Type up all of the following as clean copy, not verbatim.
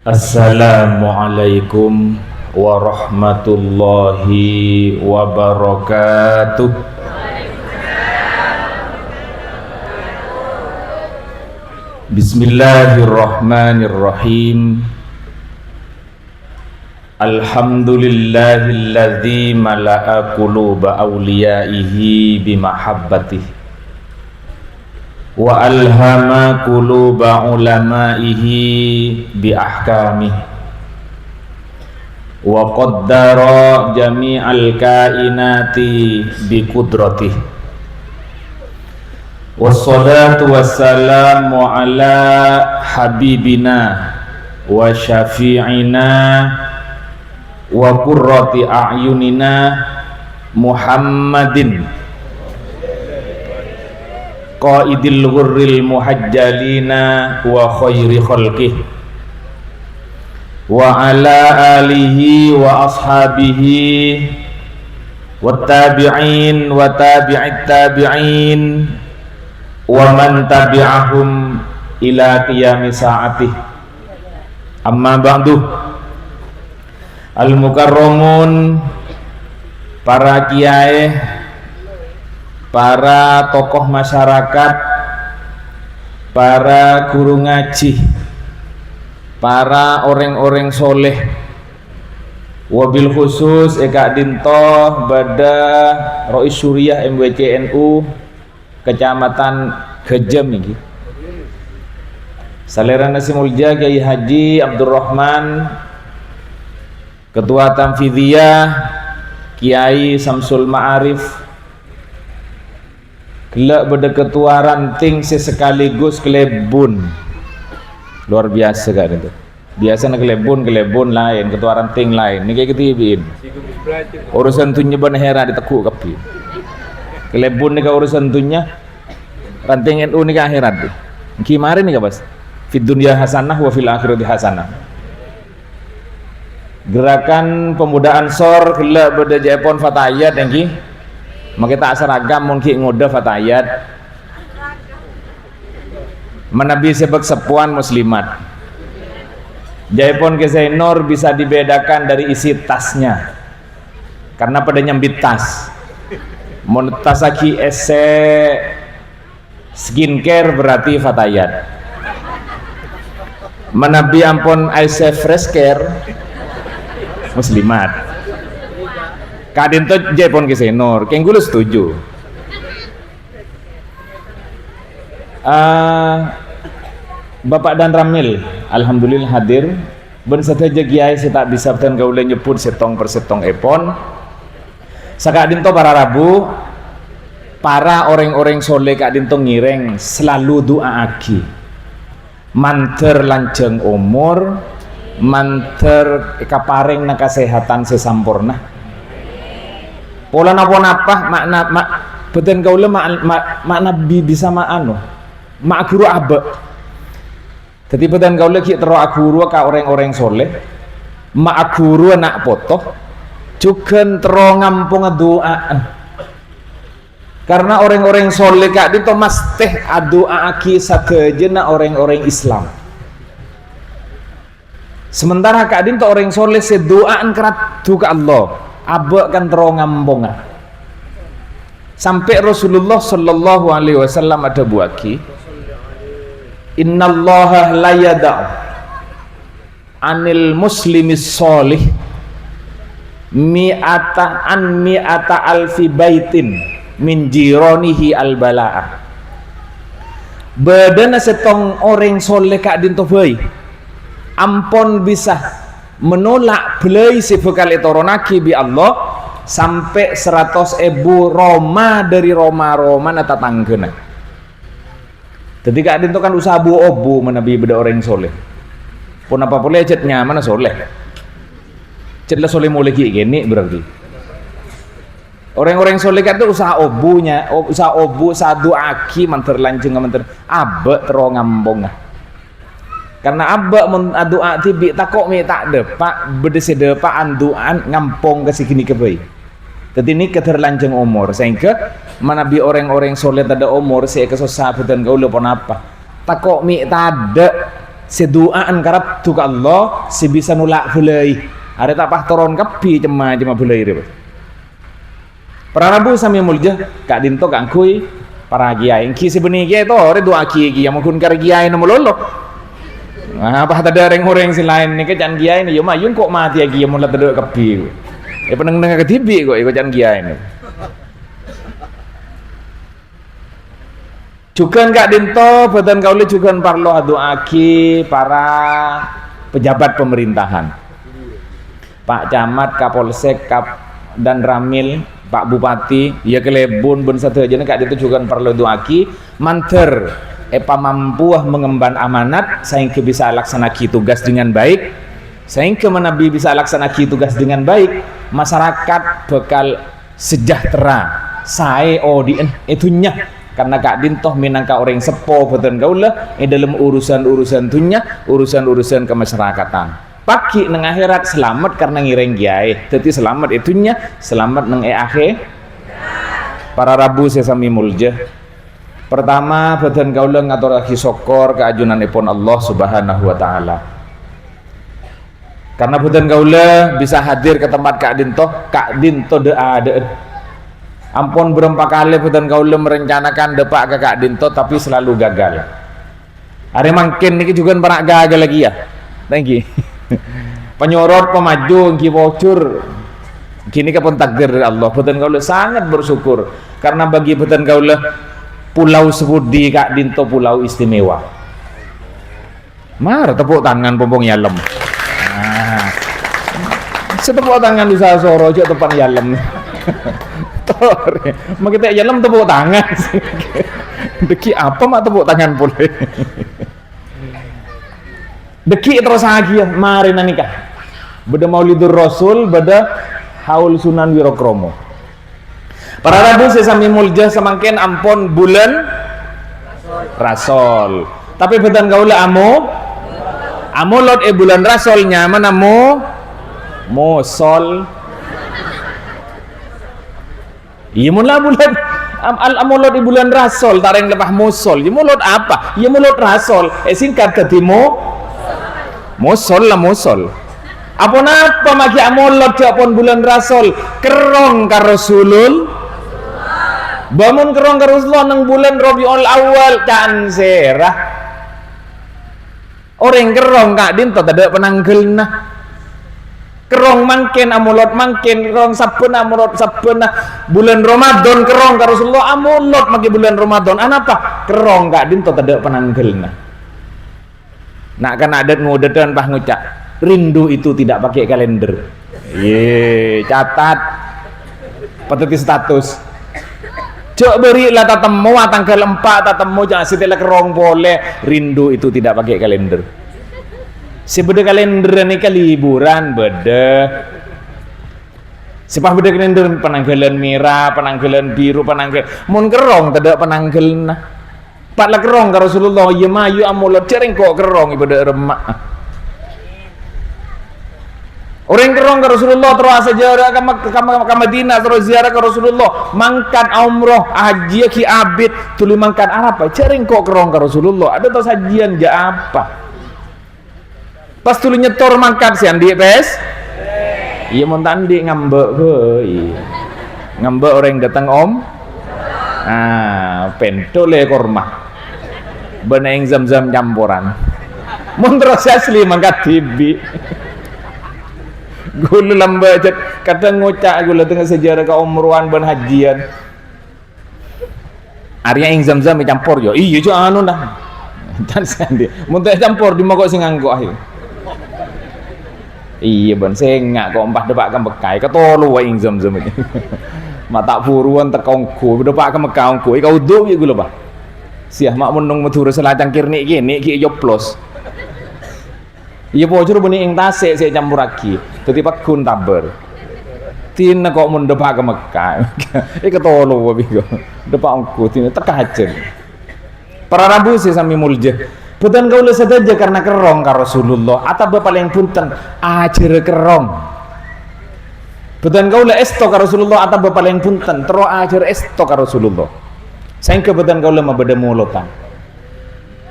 Assalamualaikum warahmatullahi wabarakatuh. Bismillahirrahmanirrahim. Alhamdulillahilladzi mala'a quluba awliyaihi bimahabbatihi wa alhama quluba ulamaihi bi ahkamih wa qaddara jami'al kainati bi qudratihi wassalatu wassalamu ala habibina wa syafi'ina wa qurrati a'yunina Muhammadin qaidil ghurril muhajjalina wa khairi khalqih wa ala alihi wa ashabihi wa tabi'in wa tabi'it tabi'in wa man tabi'ahum ila qiyami sa'atih. Amma ba'du. Al-mukarramun, para kiai, para tokoh masyarakat, para guru ngaji, para orang-orang soleh, wabil khusus Eka Dinto Bada Rois Suriah MWCNU Kecamatan Gejem ini. Saliran Nasi Mulja Kiai Haji Abdurrahman, Ketua Tamfidiyah Kiai Samsul Ma'arif, gelak beda ketua ranting sesekaligus kelebun. Luar biasa kan itu. Biasa kelebun lain, ketua ranting lain. Ini kayak ketibin. Urusan tunya ban hera ditekuk kapi. Kelebun ni ka urusan tunya, ranting NU ni ka akhirat. Kimari ni ka bas. Fid dunya hasanah wa fil akhirati hasanah. Gerakan pemuda Ansor gelak beda Jepon fatayat yang ki makita seragam mungkin ngoda fatayat menabi sebab sepuan muslimat. Jepon ke Zainor bisa dibedakan dari isi tasnya karena pada nyambit tas. Montasaki ese skincare berarti fatayat. Menabi ampun ese fresh care muslimat. Kadin to Jepon ke senor, kenggulu setuju. Bapak dan Ramil, alhamdulillah hadir. Ben sateja kiai saya tak bisa ten gaule nyebut setong per setong epon. Sakadin to para Rabu, para orang-orang soleh kadin to ngireng selalu doa agi. Manter lanjeng umur, manter kaparing na kesehatan sesampurna. Pola napa makna beten kaula makna bisa anu mak guru abe. Dadi beten kaula ki tero guru ka orang-orang soleh, mak guru anak potoh juga tero ngampung doa. Karena orang-orang soleh kak dito mas teh doa aki sakejena orang-orang Islam. Sementara kadin to orang soleh sedoaan kerat ke Allah, abek kan terongampong. Sampai Rasulullah sallallahu alaihi wasallam ada buaki, innallaha la yada'u anil muslimis solih mi'ata alfi baitin min jironihi al bala'ah. Bedana setong orang soleh kadin to bae ampon bisa menolak belai si bekal etoronaki bi Allah sampai 100.000 Roma dari Roma nata tanggena. Jadi kadin itu kan usaha obu menabi beda orang soleh. Pun apa boleh cetnya mana soleh. Cetlah soleh mulai gini berarti. Orang-orang soleh kan itu usaha obunya, usaha obu sadu aki manter lanceng manter abe terongambong. Karena abak doa tibi takok mi tak depak bedese depak anduan ngampong ke segini kebay. Jadi ini keterlanjang umur sehingga manabi orang-orang soleh tada umur saya kesusah dan kau lupa apa takok mi tada seduaan karab tu ka Allah si bisa nulak bulai ada tak pah toron kapi cema bulai dia para rabu sami mulja kak dinto kak kui para giai ki sebeni giai to re doa ki yang mungkin kar giai no mololo apa tada reng-horeng si lain ni ke jan giai ni yo mayun kok mati lagi yang mulat tada kapi peneng ke tibi kok jan giai ni Cukan kak dinto, betan kauli cukan parlo aduaki para pejabat pemerintahan, Pak Camat, Kapolsek, dan Ramil, Pak Bupati, ya kelebun ben satu aja kak dinto cukan parlo aduaki, manter, epa mampu mengemban amanat, sehingga bisa laksanaki tugas dengan baik, sehingga menabi bisa laksanaki tugas dengan baik, masyarakat bakal sejahtera, saya odien itunya. Karena kak dintoh minangka orang sepo betul kaulah dalam urusan-urusan dunia, urusan-urusan kemasyarakatan. Pagi neng akhirat selamat karena ngireng giai, jadi selamat itunya, selamat neng akhir. Para rabu sesami mulja. Pertama betul kaulah ngatur lagi sokor keajunan ipon Allah Subhanahu Wa Taala. Karena betul kaulah bisa hadir ke tempat kak dintoh doa. Ampun berempat kali betul kaula merencanakan depak ke Kak Dinto tapi selalu gagal. Hari mungkin ini juga pernah gagal lagi ya. Thank you. Penyorot pemaju ki bocor. Kini kapun takdir dari Allah. Betul kaula sangat bersyukur karena bagi betul kaula pulau sebut di Kak Dinto pulau istimewa. Mar tepuk tangan pompong yalem. Nah. Setepuk tangan usaha soro aja tepan yalem. Makita jalan tepuk tangan deki apa mak tepuk tangan boleh deki terus lagi ya mari nikah beda maulidur rasul beda haul sunan wirokromo para rabu sesami mulja semangkin ampun bulan rasol tapi bedan kaula amulot bulan rasolnya mana musol iya mula bulan al-amulot di bulan rasol tareng lepas musol iya mulot apa iya mulot rasol singkat ketemu musol lah musol apa napa maki amulot japon bulan rasol kerong karosulul bangun kerong karosulul nang bulan Rabiul Awal can serah orang kerong kak dinto tidak penanggel nah kerong mangken amulot mangken kerong sabun amulot sabun bulan Ramadan kerong ka Rasulullah amulot magi bulan Ramadan anapa kerong kak dinto tidak penanggelna nak kan adat ngudedan pah ngucap rindu itu tidak pakai kalender ye catat patut status cok berilah tatemu tanggal 4 tatemu jangan setelah kerong boleh rindu itu tidak pakai kalender sebeda kalender ini ke liburan beda sepah beda kalender penanggalan merah penanggalan biru penanggalan mun kerong tidak penanggalan pak lah kerong ke Rasulullah ya mayu amulot cereng kok kerong ibadah remak orang kerong ke Rasulullah terus sejarah ke Madinah terus ziarah ke Rasulullah mangkat umroh haji ki abid tuli mangkat apa cereng kok kerong ke Rasulullah ada tau sajian ja apa pas tulu nyetor mangkat si andi pes iya mau tandi ngambek ngambek orang datang pentole korma beneng zam-zam campuran mun terus asli mangkat tibi gula lambat kadang ngocak gula tengah sejarah ke umruan ben hajian Arya yang zam-zam campur yo iya jo anu dah dan sandi mun teh campur di mogok sing nganggo ae iya ban sengak kok empah depak ke Mekah ketolu wae ing zam-zam iki mata buruan tekongku depak ke Mekah ongku iki uduk iki lho Pak siah mak menung medhur selacang kirnik kene iki joplos iya bocor beni ing tasik sik campur lagi dadi pegun taber tina kok mun depak ke Mekah iki ketolu wae iki depak ongku tina tekajen para rabu sami mulja Bukan kau saja karena kerong ka Rasulullah atau paling punten ajar kerong. Bukan kau esto ka Rasulullah atau paling punten tero ajar esto ka Rasulullah. Sehingga bukan kau mabeda mulutan.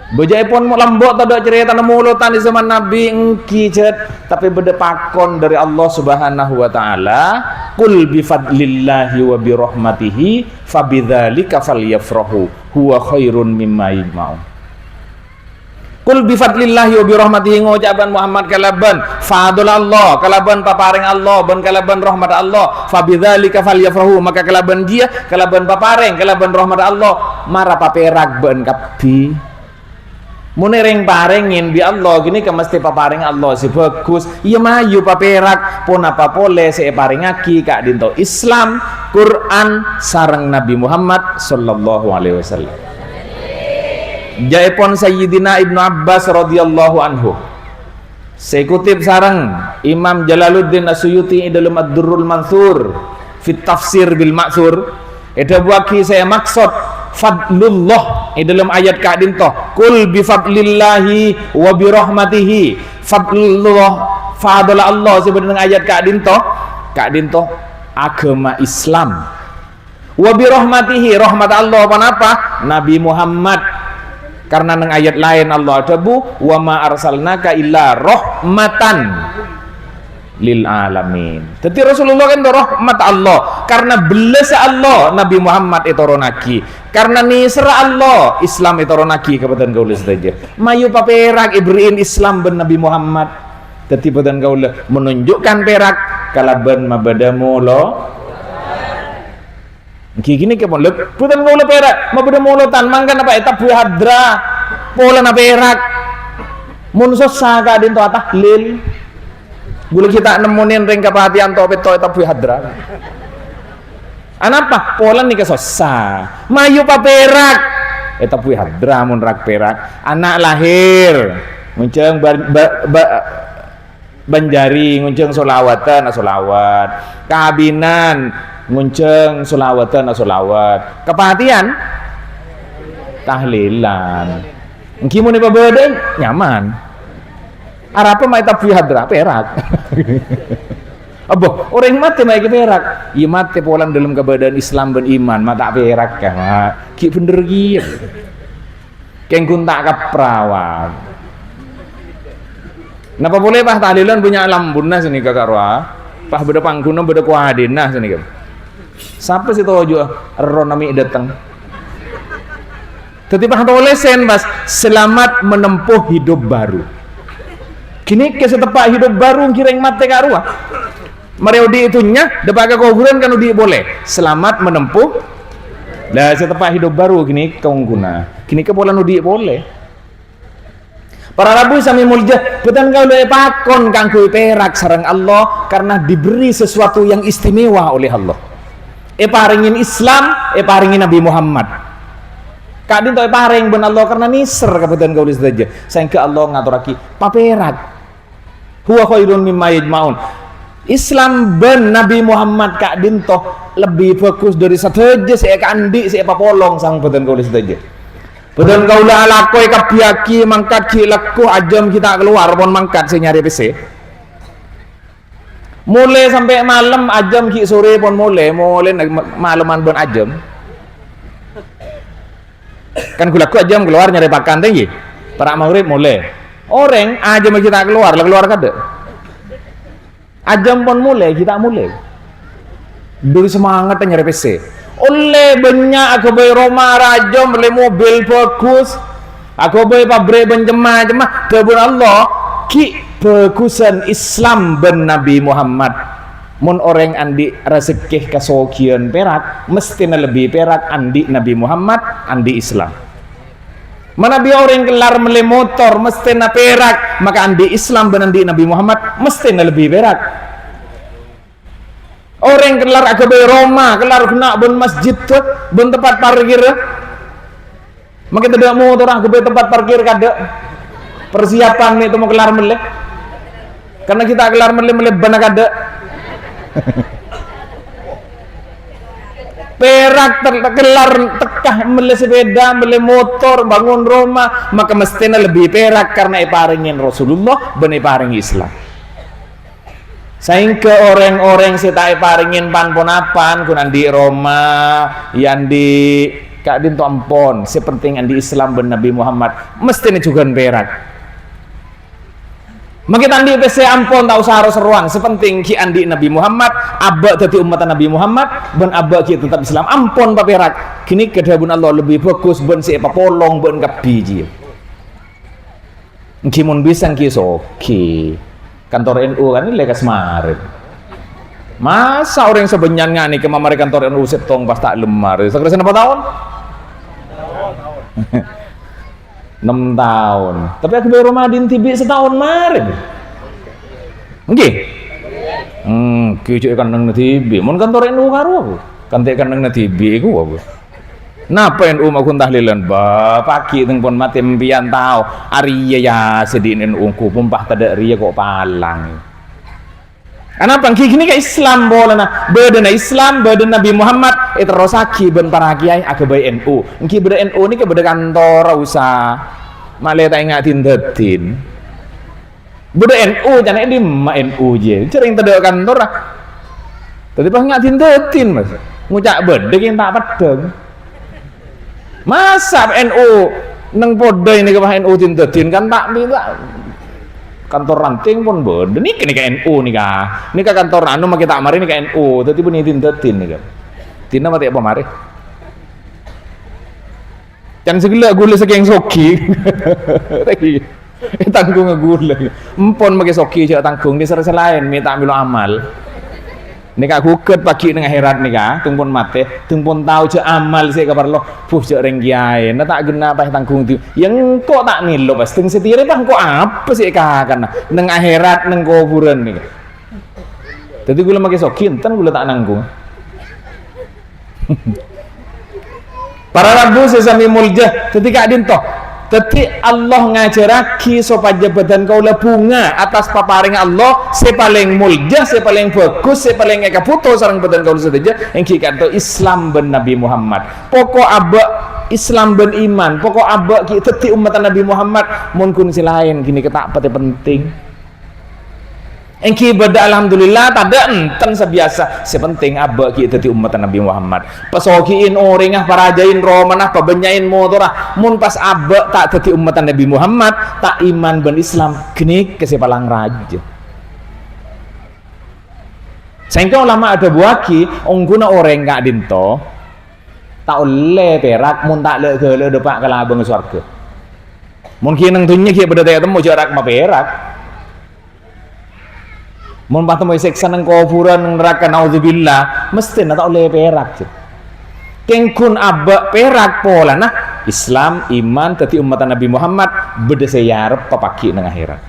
Bejai pun lembut tak ada cerita mulutan di zaman Nabi engki cet, tapi beda pakon dari Allah Subhanahu wa taala, qul bi fadlillahi wa bi rahmatihi fabidzalika falyafrahu huwa khairun mimma yajma'un. Qul bi fadlillahi wa bi rahmatihi ngucapan Muhammad kalaban fadl Allah, kalaban paparing Allah, ben kalaban rahmat Allah, fabidzalika falyafrahu, maka kalaban dia, kalaban paparing, kalaban rahmat Allah, mara paperak ben kapi. Munering parengin bi Allah gini ke mesti paparing Allah si bagus iya mayu paperak pun apa boleh si paringaki kak dinto Islam Quran sareng Nabi Muhammad sallallahu alaihi wasallam. Jaipon Sayyidina Ibnu Abbas radhiyallahu anhu, saya kutip sareng Imam Jalaluddin As-Suyuti dalam Ad-Durrul Mansur fit tafsir bil ma'thur, ada buaki saya maksud fadlullah dalam ayat kak dinto kul bi fadlillahi wa bi rahmatihi, fadlullah fadl Allah sebenarnya ayat kak dinto agama Islam, wa bi rahmatihi rahmat Allah apa Nabi Muhammad, karena nang ayat lain Allah debu wa ma arsalnaka illa rahmatan lil alamin. Jadi Rasulullah kan rahmat Allah, karena belas Allah Nabi Muhammad itu ronaki, karena nisra Allah Islam itu ronaki kebetulan kaulah saja. Mayu paperak ibriin Islam ben Nabi Muhammad. Jadi kebetulan kaulah menunjukkan perak kalaban mabadamu lo. Gini ke pun lep, kebetulan kaulah perak mabadamu lo tan mangkan apa etap hadra pola na perak. Munsos saga dinto atahlil. Gula kita nemunin ring kapatian to peto tapi hadra. Anapa? Polan nih kesosa. Mayu paperak. Tapi hadra mun rak perak. Anak lahir. Ngunceng banjari ngunceng solawatan solawat. Kabinan ngunceng solawatan solawat. Kepatian tahlilan. Engki mun pabede nyaman. Arapa mai tapi hadra perak. Aboh, orang mati mai perak. Iya mati polang dalam keberadaan Islam dan iman, mata perak kan. Ki bener ki. Keng kuntak kaprawan. Napa boleh pah tahlilan punya lambunna sini kakak roa. Pah beda pangkuna beda kuadina sini kan. Siapa sih tojo ronami datang. Tetapi pah boleh sen bas selamat menempuh hidup baru. Kini kesetepak hidup baru kireng mate karua. Mariodi itunya depak kuburan kan udi boleh. Selamat menempuh. Lah setepak hidup baru kini kau guna. Kini ke pola udi boleh. Para rabu sami mulja, betan kau le pakon kang kui perak sareng Allah karena diberi sesuatu yang istimewa oleh Allah. Paringin Islam, paringin Nabi Muhammad. Kak dinto paring ben Allah karena niser kabetan kau saja. Sehingga Allah ngaturaki paperak. Huwa khairun mimma yajma'un. Islam ben Nabi Muhammad kak dinto lebih fokus dari sateja saya kandi saya papolong sang beton kau saja. Beton kau lah lakoi kapiaki mangkat ki laku ajam kita keluar pon mangkat saya nyari PC. Mulai sampai malam ajam ki sore pon mulai malaman bon ajam. Kan kulaku ajam keluar nyari pakan tinggi. Para maghrib mulai. Orang aja kita keluar kada. Ajam pun mulai kita mulai. Dulu semangat nyari PC. Oleh banyak aku beli rumah rajam, beli mobil bagus. Aku beli pabrik benjemah-jemah. Kebun Allah ki bagusan Islam ben Nabi Muhammad. Mun orang andi rezeki kasokian perak, mestinya lebih perak andi Nabi Muhammad, andi Islam. Mana biar orang kelar mele motor mesti na perak, maka andi Islam dan andi Nabi Muhammad mesti na lebih perak. Orang kelar agak Roma, kelar kena bon masjid tu, bon tempat parkir. Maka tidak motor agak tempat parkir kada. Persiapan itu mau kelar mele. Karena kita kelar mele bana kada. Perak terkelar tekah mele sepeda mele motor bangun rumah maka mestinya lebih perak karena iparingin Rasulullah ben iparingi Islam. Sehingga orang-orang sita iparingin pan ponapan kunan di Roma yang di Kak Din to ampon, sepenting andi Islam ben Nabi Muhammad mesti ni juga berak. Maki tandi pese ampon tak usah harus seruan, sepenting ki andi Nabi Muhammad, abak tadi umat Nabi Muhammad, ben abak ki tetap Islam ampon paperak. Kini kedhabun Allah lebih bagus ben si papolong ben kabiji. Engki mun bisa engki soki. Kantor NU kan ini lekas marit. Masa orang sebenyan ngani ke mamari kantor NU setong pas tak lemar. Sekarang berapa tahun? 6 tahun. Tapi aku baru Ramadan tibi setahun marin. Nggih. Kicu kan nang tibi. Mun kantor NU karo aku. Kan tek kan nang tibi iku aku. Napa NU mau tahlilan ba pagi teng pon mati mbian tau. Ariya ya sedin NU ku pumpah tada riya kok palang. Kenapa gini ke Islam boleh na beda Islam beda Nabi Muhammad itu rosaki ben para kiai akabai NU engki beda NU ni ke beda kantor usah malah tak ingatin detin beda NU jangan ini NU je cering tada kantor lah tadi pas ingatin detin mas ngucak beda yang tak pedeng masa NU neng podai ni ke bah NU tindetin kan tak minta kantor ranting pun beda nih ke NU nih kah ini ke kantor anu mah kita mari nih ke NU tadi pun tin nih kan tina mati apa mari jangan segala gula sekeng soki tadi tanggung gula empon pakai soki cak tanggung di serasa lain minta ambil amal nih kak kuket pagi dengan akhirat nih kak tumpun mati tumpun tahu cak amal sih kabar lo puh cak renggiai nah tak gena apa tanggung itu yang kok tak nilo pas teng setire bang kok apa sih kak karena neng akhirat neng kuburan nih jadi gula pakai soki enten gula tak nanggung para rabu sesami mulja ketika dintoh teti Allah ngajaraki supaya badan kau bunga atas paparing Allah sepaling mulja sepaling bagus sepaling eka puto sarang badan kau saja yang kata Islam ben Nabi Muhammad pokok abak Islam ben iman pokok abak ki teti umat Nabi Muhammad mun kun silain gini ketak pati penting engki beda alhamdulillah tada enten sebiasa sepenting abak ki teti umat Nabi Muhammad pesokiin orang para jain romanah pabenyain motorah mun pas abak tak teti umat Nabi Muhammad tak iman ben Islam genik kesepalang raja sehingga ulama ada buaki ongguna orang gak dinto tak oleh perak mun tak le ke depak ke labang surga mungkin nang dunya ki beda temu jarak ma perak mun patemu siksa nang kuburan nang neraka naudzubillah mesti na tak oleh perak kengkun abak perak pola nah Islam iman teti umat Nabi Muhammad beda sayarep papaki nang akhirat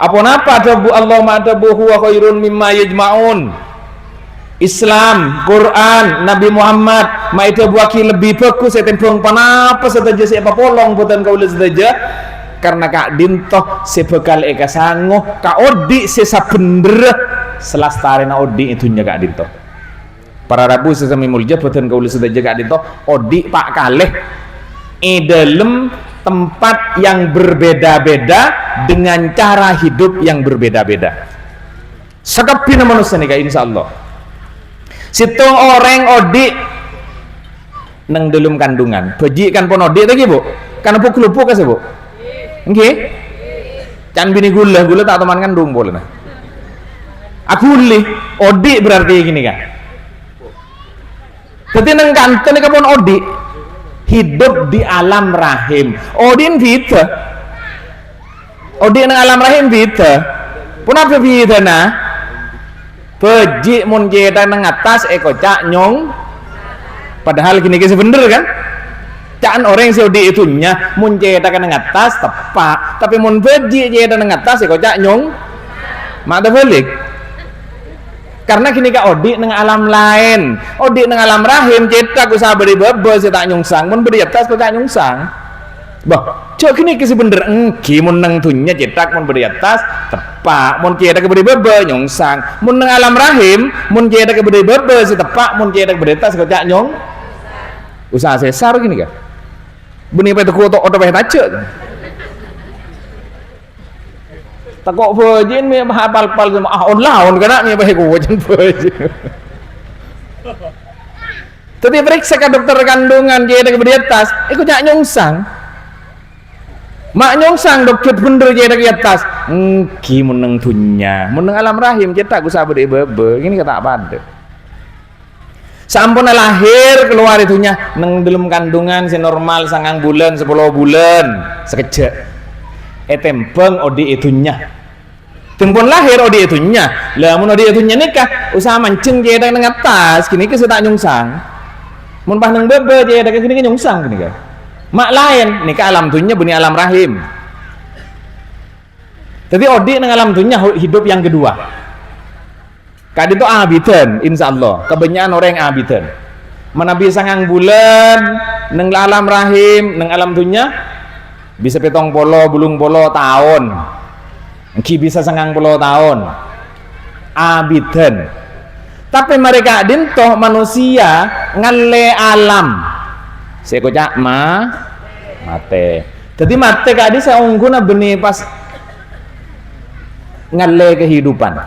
apa napa adabu Allah ma adabu huwa khairun mimma yajma'un Islam, Quran, Nabi Muhammad maida buaki lebih bagus saya tempung panapa setaja siapa polong buatan kau setaja karena kak dintoh sebekal eka sangoh kak odi sesa bener selastare na odi itunya kak dintoh para rabu sesami mulja buatan kau setaja kak dintoh odi pak kaleh dalam tempat yang berbeda-beda dengan cara hidup yang berbeda-beda sakapina manusia nih kak insyaallah situng orang odi nang dalam kandungan beji kan pun odi lagi bu kan pukul-pukul kasih bu nggih can bini gula tak teman kandung boleh nah aku li odi berarti gini kan jadi nang kanten kapon odi hidup di alam rahim odin vita odi nang alam rahim vita pun apa vita nah peji mun jeda nang atas eko cak nyong padahal gini kisah bener kan cak orang Saudi itunya mun jeda nang atas tepak tapi mun peji jeda nang atas eko cak nyong mak balik karena kini ka odi nang alam lain odi nang alam rahim cetak usaha beri bebe si tak nyungsang mun beri atas kok cak nyungsang bah cok kini kisah bener engki mun nang tunya cetak mun beri atas tepak mun cetak beri bebe nyungsang mun nang alam rahim mun cetak beri bebe si tepak mun cetak beri atas kok cak nyong usaha sesar gini kan benih apa itu kuotok otot peh tacek tak kok bejin mi hafal-hafal sama on lawan kana mi bae ku wajan bejin Tapi periksa ke dokter kandungan dia di atas, ikut jak nyongsang. Mak nyongsang dokter bener dia di atas. Ki meneng tunya, meneng alam rahim kita aku sabar bebe. Ini kata apa ada. Sampun lahir keluar itunya neng dalam kandungan si normal 9 bulan 10 bulan sekejap. Tempeng odi itunya. Tempon lahir odi itunya. Lah mun odi itunya nikah usaha mancing dia nang atas kini ke tak nyongsang. Mun pas nang bebe dia ada kini nyongsang kini kan. Mak lain nikah alam dunia beni alam rahim. Jadi odi nang alam dunia hidup yang kedua. Kadi itu abidan insyaallah. Kebanyakan orang yang abidan. Menabi 9 bulan nang alam rahim nang alam dunia bisa 70 bulung polo tahun. Ki bisa 90 tahun. Abidan. Tapi mereka dintoh manusia ngale alam sekojak mate jadi mate kadi saya ungguna benih pas ngale kehidupan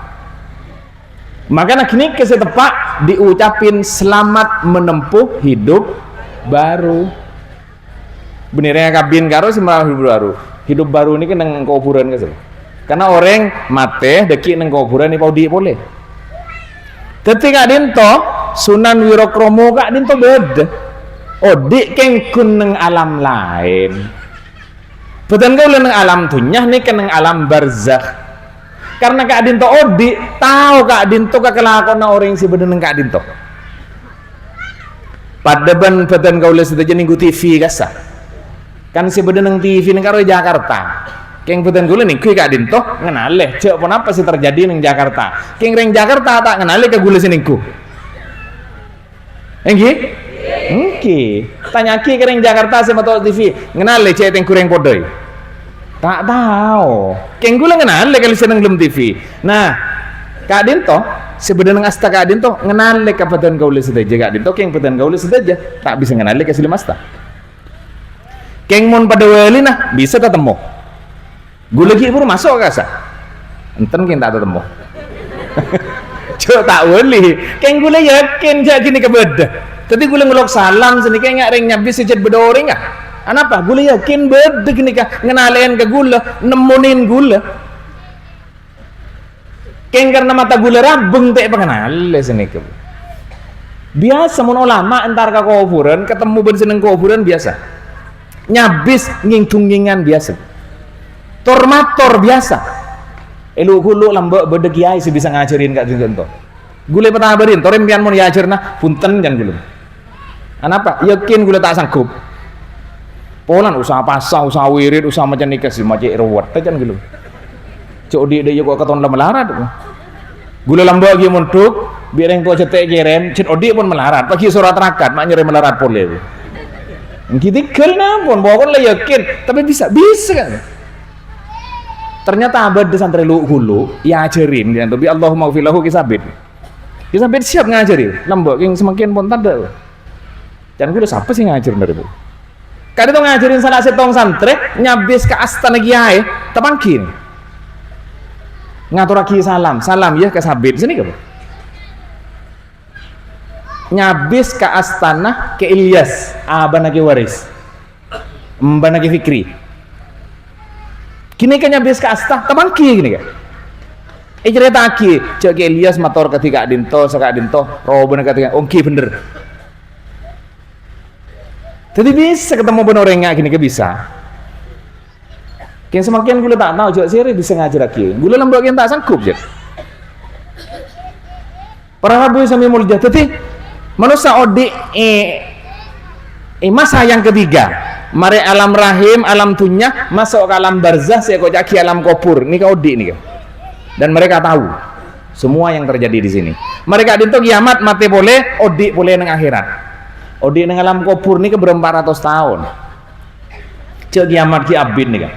makanya kini kesetepak diucapin selamat menempuh hidup baru benirnya kabin karo semua hidup baru ini kan nang kuburan kan karena orang mate deki nang kuburan ini paudi boleh. Ketika dinto Sunan Wirokromo kak dinto beda. Odik kengkun neng alam lain. Betul kau neng alam dunyah nih ke neng alam barzakh. Karena kak dinto odik tahu kak dinto kekelakuan orang si beda neng kak dinto. Pada betul kau lihat saja minggu TV kasa. Kan si beda neng TV neng karo Jakarta. Keng betul gula nih, kui kak dinto ngenale. Cek pun apa sih terjadi neng Jakarta? Keng reng Jakarta tak ngenale ke gula sini ku. Enggi? Enggi. Tanya ki reng Jakarta sama tuh TV ngenale cek teng kureng podoi. Tak tahu. Keng gula ngenale kali seneng belum TV. Nah, kak dinto sebenarnya asta kak dinto ngenale ke betul gula saja kak dinto keng betul gula saja tak bisa ngenale ke silim asta. Keng mon pada wali nah bisa ketemu. Gula lagi pun masuk kasa, enten kita tak ketemu. Coba tak boleh. Keng gula yakin jadi gini kebeda. Tapi gula ngelok salam sini kayak nggak reng nyabis sejat beda orang ah. Kenapa? Gula yakin beda gini kah ngenalain ke gula, nemunin gula. Keng karena mata gula rabeng tak pengenal sini ke. Biasa mun ulama entar ke kuburan ketemu bensin kuburan biasa. Nyabis ngingtung-ngingan biasa. Tormator biasa. Elu hulu lambek beda kiai sih bisa ngajarin kak contoh. Gule petah berin, torem pian mun diajarna punten jan gule. Kenapa? Yakin gule tak sanggup. Polan usaha pasah, usaha wirid, usaha macam nikah sih macam ruwet jan gule. Cok di dia kok keton melarat. Gule lambek gi muntuk, biar yang tua cetek kirim, cit odi pun melarat. Pagi surat rakat, mak nyeri melarat boleh. Kita kenal pun, bahkan lah yakin, tapi bisa kan? Ternyata abad santri lu hulu ya ajarin kan tapi Allahumma filahu kisabit siap ngajarin lembok yang semakin pun tanda jangan gue siapa sih ngajarin dari itu kadang itu ngajarin salah setong santri nyabis ke astana kiai tepangkin ngatur lagi salam ya ke sabit sini ke nyabis ke astana ke Ilyas abanagi waris mbanagi fikri kini kan nyabis ke asta teman ki gini kan cerita ki cek Ilyas motor ketika dinto sekak dinto roben ketika ongki bener jadi bisa ketemu bener orangnya gini ke bisa kini semakin gue tak tahu cek siri bisa ngajar ki gue lembak yang tak sanggup cek para rabu sambil mulia jadi manusia odi masa yang ketiga mari alam rahim, alam dunya masuk ke alam barzah, saya kok jaki alam kubur. Ini kau di nih. Dan mereka tahu semua yang terjadi di sini. Mereka dinto kiamat mati boleh, odi boleh nang akhirat. Odi nang alam kubur nih ke berempat ratus tahun. Cek kiamat ki abin nih kan.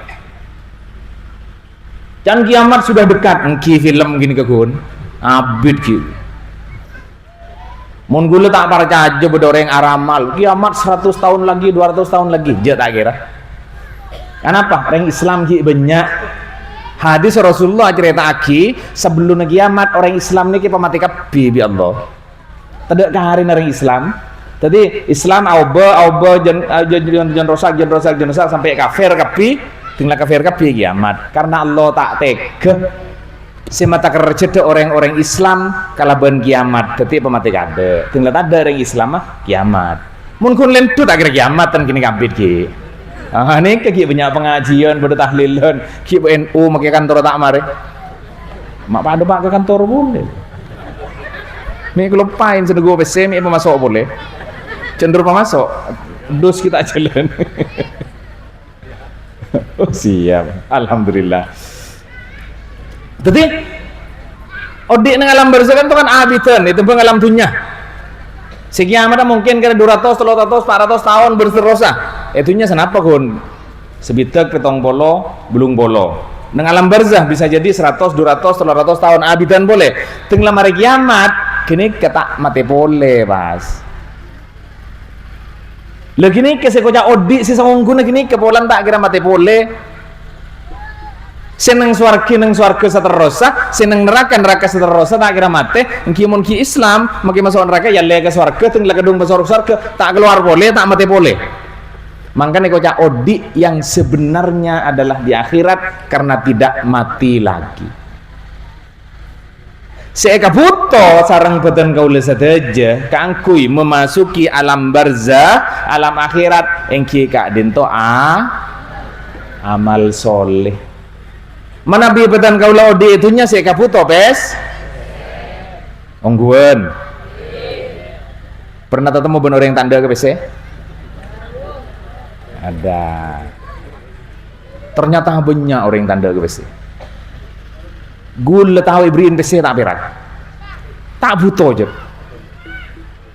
Dan kiamat sudah dekat. Engki film gini ke gun. Abid ki. Mun gula tak percaya aja bedoreng aramal kiamat 100 tahun lagi 200 tahun lagi je tak kira kenapa? Orang Islam ki banyak hadis Rasulullah cerita aki sebelum kiamat orang Islam ni ki pemati kabeh bi Allah tidak kaharin orang Islam Jadi Islam auba jen rosak sampai kafir kapi, tinggal kafir kapi kiamat. Karena Allah tak tega semata kerja orang-orang Islam kalaban kiamat. Jadi pemati kada. Tinggal ada orang Islam mah kiamat. Mungkin lentu tak kira kiamat kan kini kabit ki. Ini kaki banyak pengajian, pada tahlilan, ki NU makai kantor tak mari. Mak pada pak ke kantor boleh. Mi kelupain sedego PC mi masuk boleh. Cenderung masuk dos kita jalan. Oh siap, alhamdulillah. Jadi odik nang alam barzakh kan itu kan abitan, itu pun alam dunia. Sekiamat mungkin kira 200, 300, 400 tahun berserosa. Itunya senapa kun? Sebitek petong bolo, belum bolo. Nang alam barzakh bisa jadi 100, 200, 300 tahun abitan boleh. Tenglah mari kiamat, kini kata mati boleh, Mas. Lagi ni kasi ko ja odi si sawong guna gini kepolan tak kira mati boleh. Seneng swarga seterusah, seneng neraka seterusah tak kira mati. Engki mon ki Islam maki masuk neraka ya le ke swarga tenglah gedung masuk swarga tak keluar boleh tak mati boleh. Makanya ko ja odi yang sebenarnya adalah di akhirat karena tidak mati lagi. Seeka buto sarang beten kaula sadeja kangkui memasuki alam barzah, alam akhirat engki kak dento amal soleh. Mana bi beten kaula odi itunya seeka buto pes? Ongguan. Pernah ketemu bener orang tanda ke PC? Ada. Ternyata banyak orang tanda ke PC. Gula tahu ibrin PC tak berat, tak butuh je.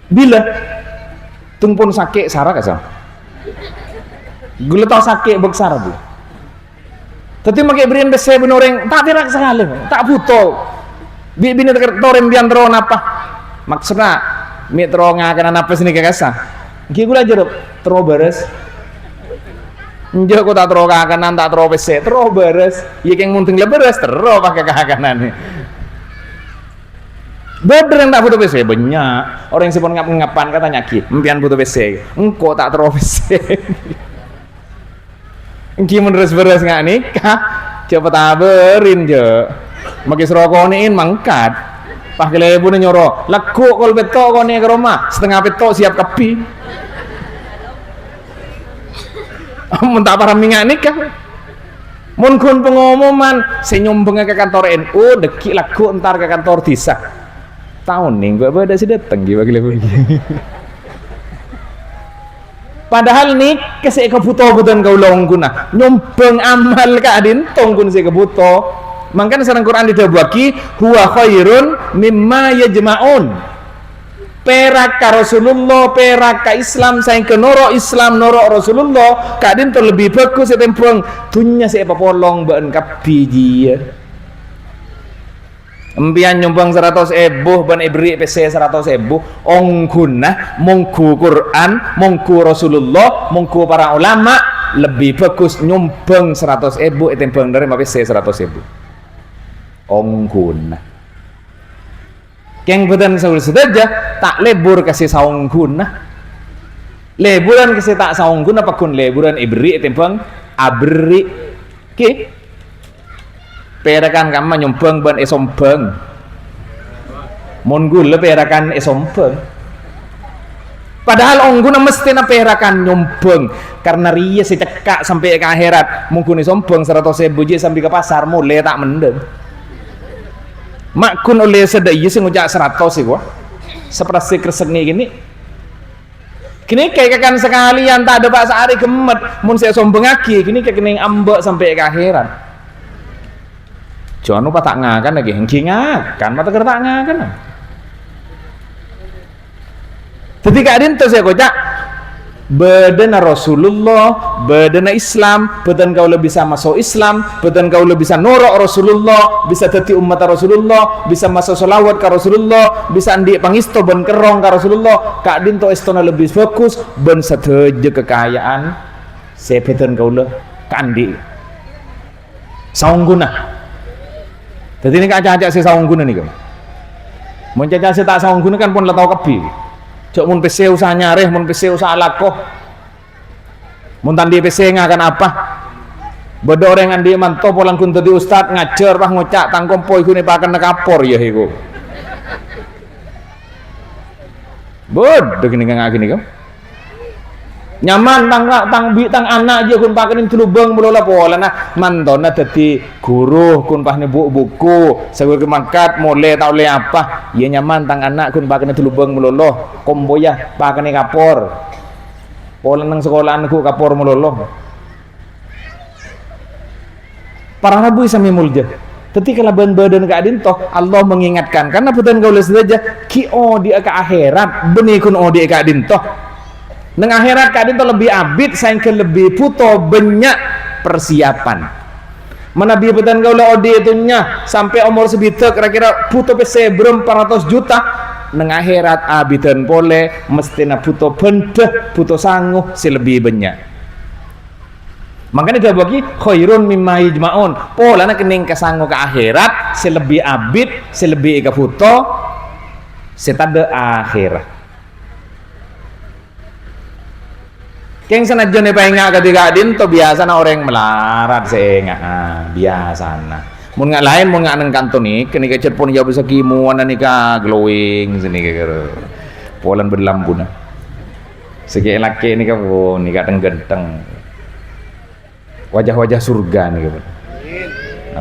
Bila tungpun sakit sarah kasar. Gula tahu sakit beksar bu. Tapi makai ibrin PC benoreng tak berat sekali, tak butuh. Bina tertorem biantro apa? Maksudnya mitro ngakan apa sini kekasa? Gula jeruk terobares. Njok ko tak tero kakanan tak tero PC tero beres ya keng munting leberes tero pakai kakanan nih bener yang tak butuh PC banyak orang yang sepon ngapan katanya ki empian butuh PC engko tak tero PC engki beres nggak nikah coba taberin je maki serokoniin mangkat pakai lebu nyoro laku kol beto koni ke rumah setengah beto siap kapi. Mun tak para minyak nikah. Mun kun pengumuman senyum ke kantor NU deki laku entar ke kantor desa. Tahun nih gua beda sih dateng gitu bagi. Padahal nih kesek kebutuhan kau lawang guna nyombeng amal kadin tonggun sih kebutuh. Makanya sareng Quran didabaki huwa khairun mimma yajma'un. Perak ka Rasulullah, perak ka Islam, sayang ke norok Islam, norok Rasulullah, kadin tu lebih bagus ya tempeng, tunya siapa polong ben kapi dia. Empian nyumbang 100.000 ban ibri PC 100.000, ongkunah, mongku Quran, mongku Rasulullah, mongku para ulama, lebih bagus nyumbang 100.000 tempeng dari PC 100.000. Ongkunah. Yang badan saudara tak lebur kasih saung guna leburan kasih tak saung guna pakun leburan ibri tempeng abri ki perakan kama nyumbang ban esombeng monggul perakan esombeng padahal ongguna mesti na perakan nyumbang karena ria si cekak sampai ke akhirat mungkin esombeng 100.000 je sampai ke pasar mulai tak mendeng makun oleh sedaya sing ngucak 100 sih gua seperti kresek nih gini kayak kan sekalian tak ada pak sehari gemet mun saya sombong lagi gini kayak kening ambek sampai ke akhirat jangan lupa tak ngakan lagi hengki ngakan mata kerta ngakan jadi kadin tuh saya kocak bedana Rasulullah, bedana Islam, beden kau lebih bisa masuk Islam, beden kau lebih bisa norok Rasulullah, bisa teti umat Rasulullah, bisa masuk solawat ke Rasulullah, bisa andi pangisto ben kerong ke Rasulullah, kak dinto istona lebih fokus ben seteje kekayaan, saya beden kau le kandi, saung guna. Jadi ini kak ajak si saung guna nih kan, mau caca si tak saung guna kan pun letau kepi. cok mun PC usah nyareh, mun PC usah lakoh, mun tandi PC ngakan apa? Bodo orang andi manto polang kun tadi ustad ngajar bah ngocak tangkom poi kune pakan nekapor ya iku. Bodoh gini kau. Nyaman tang anak aja kun pakenin celubeng mulola pola nah mantona dadi guru kun pahne buku sagur kemangkat mole tau le apa ya nyaman tang anak kun pakenin celubeng mulolo komboya pakene kapor pola nang sekolahanku kapor mulolo para rabu sami mulja tapi kalau badan keadaan toh Allah mengingatkan karena bukan kau saja ki dia ke akhirat benih kun dia keadaan toh nang akhirat kadin to lebih abid saingke lebih puto banyak persiapan menabi betan gaula ode itunya sampai umur sebitek kira-kira puto PC belum 400 juta nang akhirat abidan pole mestina puto bendeh puto sangguh selebih banyak makanya dia bagi khairun mimma yajmaun pola nak kening kasangguh ke akhirat selebih abid selebih ke puto setade akhirat Keng senajan ne paenga ketika adin to biasa na orang melarat seenga biasa na mun ngak lain mun ngak nang kanton ni kene kecet pun jauh bisa kimu ana nika glowing sini kira polan berlampu na segi laki ni ka pun nika genteng wajah-wajah surga ni ka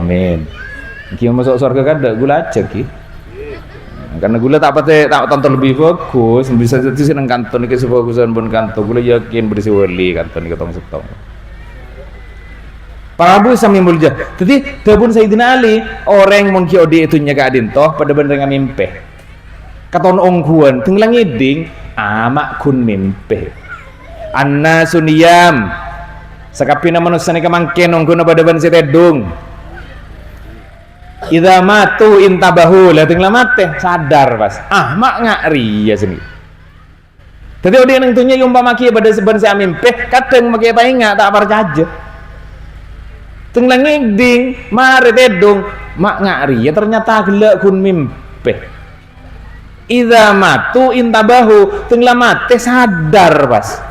amin ki masuk surga kan gula aja ki karena gula tak tonton lebih bagus bisa jadi seneng kanton ini sebagusan pun kanton gula yakin berisi wali kanton ini ketong setong para abu sami mulja jadi tabun Sayyidina Ali orang mungkin odi itunya keadin toh pada bener mimpi katon ongkuan tenggelang ngiding amak kun mimpi anna suniyam sakapina manusia ni kamangken ongkuan pada bener si tedung idza matu intabahu lah tinggal mate sadar pas mak ngari ya sini tadi odi nang tunya umpama kieu pada seben si mimpi kadang make painga tak percaya tinggal ngiding mare tedung mak ngari ya ternyata gelek kun mimpi idza matu intabahu tinggal mate sadar pas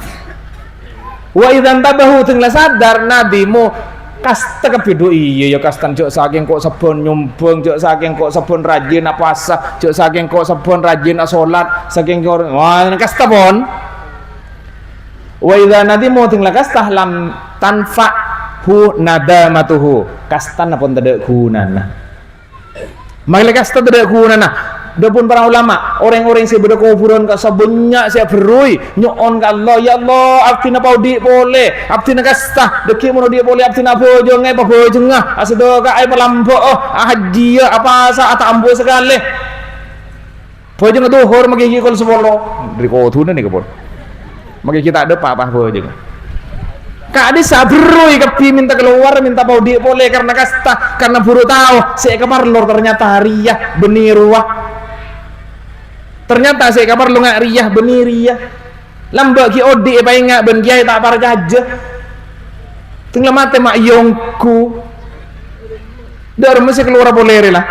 wa idza intabahu tinggal sadar nabimu kasta kepidu iya ya kastan cok saking kok sabun nyumbang cok saking kok sabun rajin apa sah cok saking kok sabun rajin salat saking kok wah kasta pon wa idza nadimu tinggal kasta lam tanfa hu nadamatuhu kastan pun tidak gunana malah kasta tidak gunana dapun para ulama orang-orang yang berada kuburan ke sabunnya saya berui nyon ke Allah ya Allah abdi na paudi boleh abdi na kasta deki mono dia boleh abdi na bojo ngai bojo ngah asedo ka ai pelambo haji apa sa ata ambo sekali bojo ngeduhur magi kol sepolo dari kotuna nih kebon magi kita ada apa bojo kak sabrui kepi minta keluar minta paudi boleh karena kasta karena buru tahu saya kamar lor ternyata hariah benirwah ternyata saya kabar lu ngak riyah benih riyah lambak ki odi apa ingat ben kiai tak par aja tinggal mate mak yongku dar mesti keluar boleh lah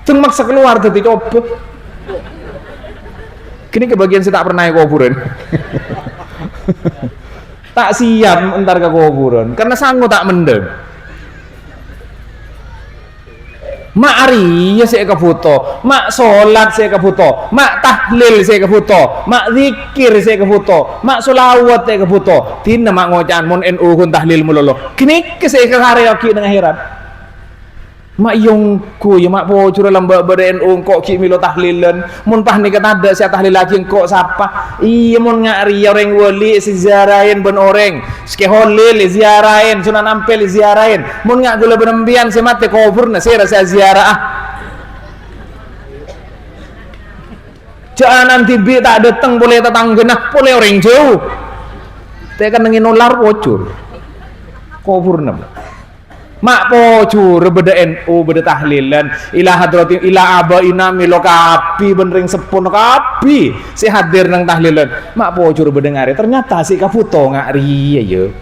tung maksa keluar tadi coba kini kebagian saya tak pernah ke kuburan tak siap entar ke kuburan karena sanggup tak mendem mak ariya saya ke foto, mak sholat saya ke foto, mak tahlil saya ke foto, mak zikir saya ke foto, mak solawat saya ke foto. Tina mak ngocan mon NU kun tahlil mulolo. Kini ke saya ke hari aki dengan akhirat. Mak yongku ya mak bocor lamba pada NU kok ki milo tahlilan. Mon pah ni kata ada saya tahlil lagi kok siapa? Iya mon ngari orang wali ziarahin ben orang. Ske holil ziarahin, sunan ampel ziarahin. Mon ngak gula benembian saya mati kubur na saya rasa ziarah. Jangan nanti bi tak datang boleh tetang genah boleh orang jauh. Tekan ngin ular bocor. Kubur na. Mak pocur beda NU beda tahlilan ila hadrati ila abaina milo kapi benring sepun kapi si hadir nang tahlilan mak pocur beda ngari ternyata si kaputo ngari ya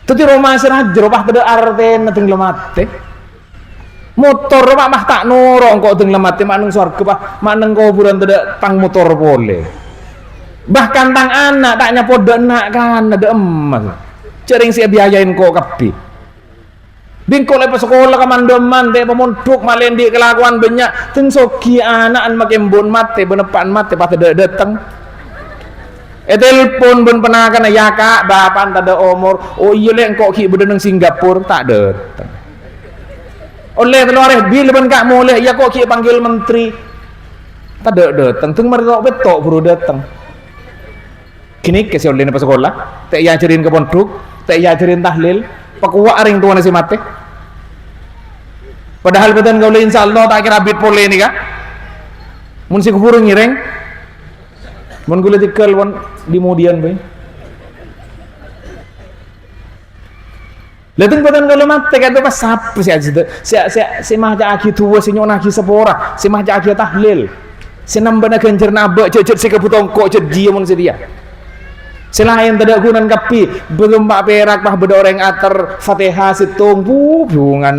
tadi rumah serah jerobah beda arten nating lemate motor mah tak norong kok teng lemate manung surga pah maneng kuburan tidak tang motor boleh bahkan tang anak tak nyapoda nak kan ada emas cering si biayain kok kapi bingko lepas sekolah kamandoman dek pemondok malendi kelakuan banyak teng soki anak makin bon mate benepan mate pas datang telepon ben penakan ya kak bapan tak ada umur oh iya lek kok ki bedeneng Singapura tak datang oleh keluar bil ben kak mulai ya kok ki panggil menteri tak datang teng mereka betok baru datang kini ke si oleh pas sekolah tak ajarin ke pondok tak ajarin tahlil pakuwa aring tuan si mate padahal betul kau insyaallah tak kira bit pole ni kak mun si kupurung ngireng mun gula tikal wan di kemudian bay Leteng badan kalau mati kata pas siapa sih aja si mah aki tua si nyona aki sepora si mah aki tahlil si nambah nak kencer nabak cecet si keputong kok cecet dia mun sedia selain tidak gunan kapi belum pak perak pah beda orang atar fatihah situng bungan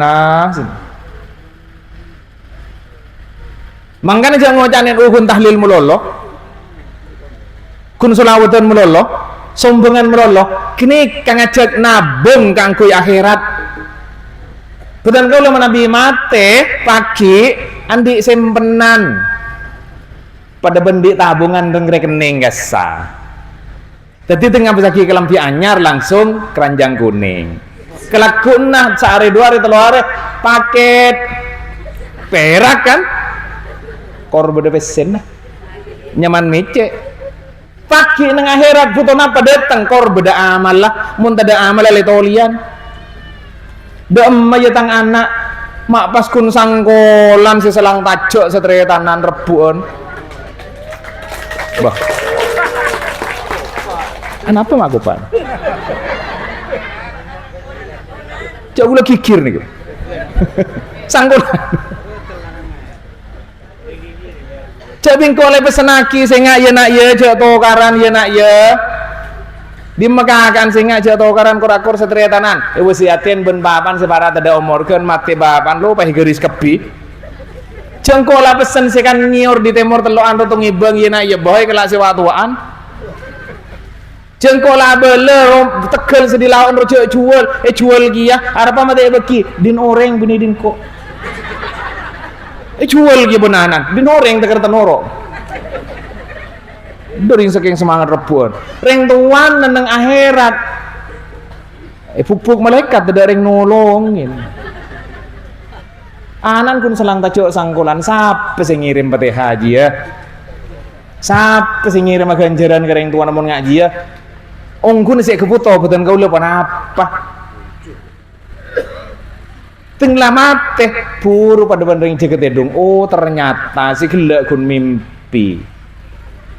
mangkana jangan ngocanin ukun tahlil melolo kun selawatan melolo sombongan melolo kini kang ajak nabung kang kuy akhirat betul kalau Nabi mate pagi andi simpenan pada bendik tabungan dan rekening gasa jadi tengah besaki kelampi anyar langsung keranjang kuning kelakunah sehari dua hari telur hari paket perak kan korban pesen nyaman mece pagi nang akhirat butuh napa datang kor beda amal lah mun tada amal le tolian da emma ya tang anak mak pas kun sangkolan seselang tajok setretanan rebuan bah kenapa mak gopan jauh lagi kikir nih sangkolan Cabing koleh pesenaki singa ya nak ya cek tokaran ya nak ya di Mekah kan singa cek tokaran kurakor setriatanan wasiatin ben bapan separat ada umurkan mati bapan lo pah garis kebi jengkola pesen sekan nyiur di timur telokan tutung ibang ya nak ya boy kelas sewatuan jengkola bele tegel sedilawan rojo jual gia apa mati beki din orang bini din kok jual gitu benanan di noreng teker tenoro dari saking semangat rebuan reng tuan neng akhirat pupuk malaikat tidak reng nolongin anan kun selang tajok sangkulan siapa sing ngirim pete haji ya siapa sing ngirim ganjaran ke reng tuan namun ngaji ya ongkun sik keputo betul kau lupa apa tinggal mati buru pada banding jaket edung oh ternyata si gelak kun mimpi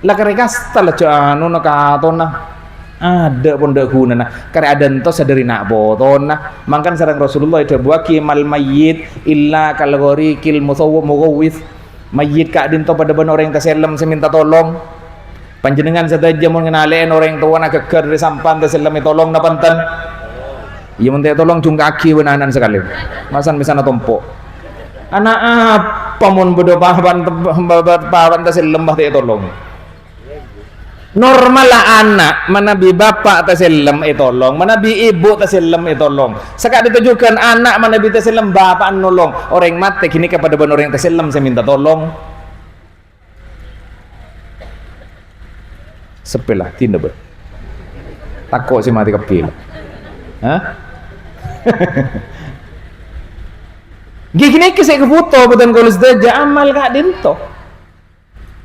lah mereka setelah janu nakatona ada pun dak guna nah karena ada entos sadari nak botona mangkan sareng Rasulullah itu buat kimal mayyit illa kalgori kil mugawwis mayyit kak dinto pada ban orang taselam seminta tolong panjenengan sadaja mun ngenalen orang tua nak geger dari sampan taselam tolong napanten iya minta tolong jung kaki benanan sekali masan misalnya tompo anak apa mun bodoh pahaban tasil lembah tak tolong normal lah anak manabi bapak tasilem tolong manabi ibu tasilem tolong sekali ditujukan anak manabi tasilem bapak nolong orang mati kini kepada ban orang tasilem saya minta tolong sepelah tindak ber takut si mati kepil hah gini kisah kebuto betul kalau sudah amal kak dinto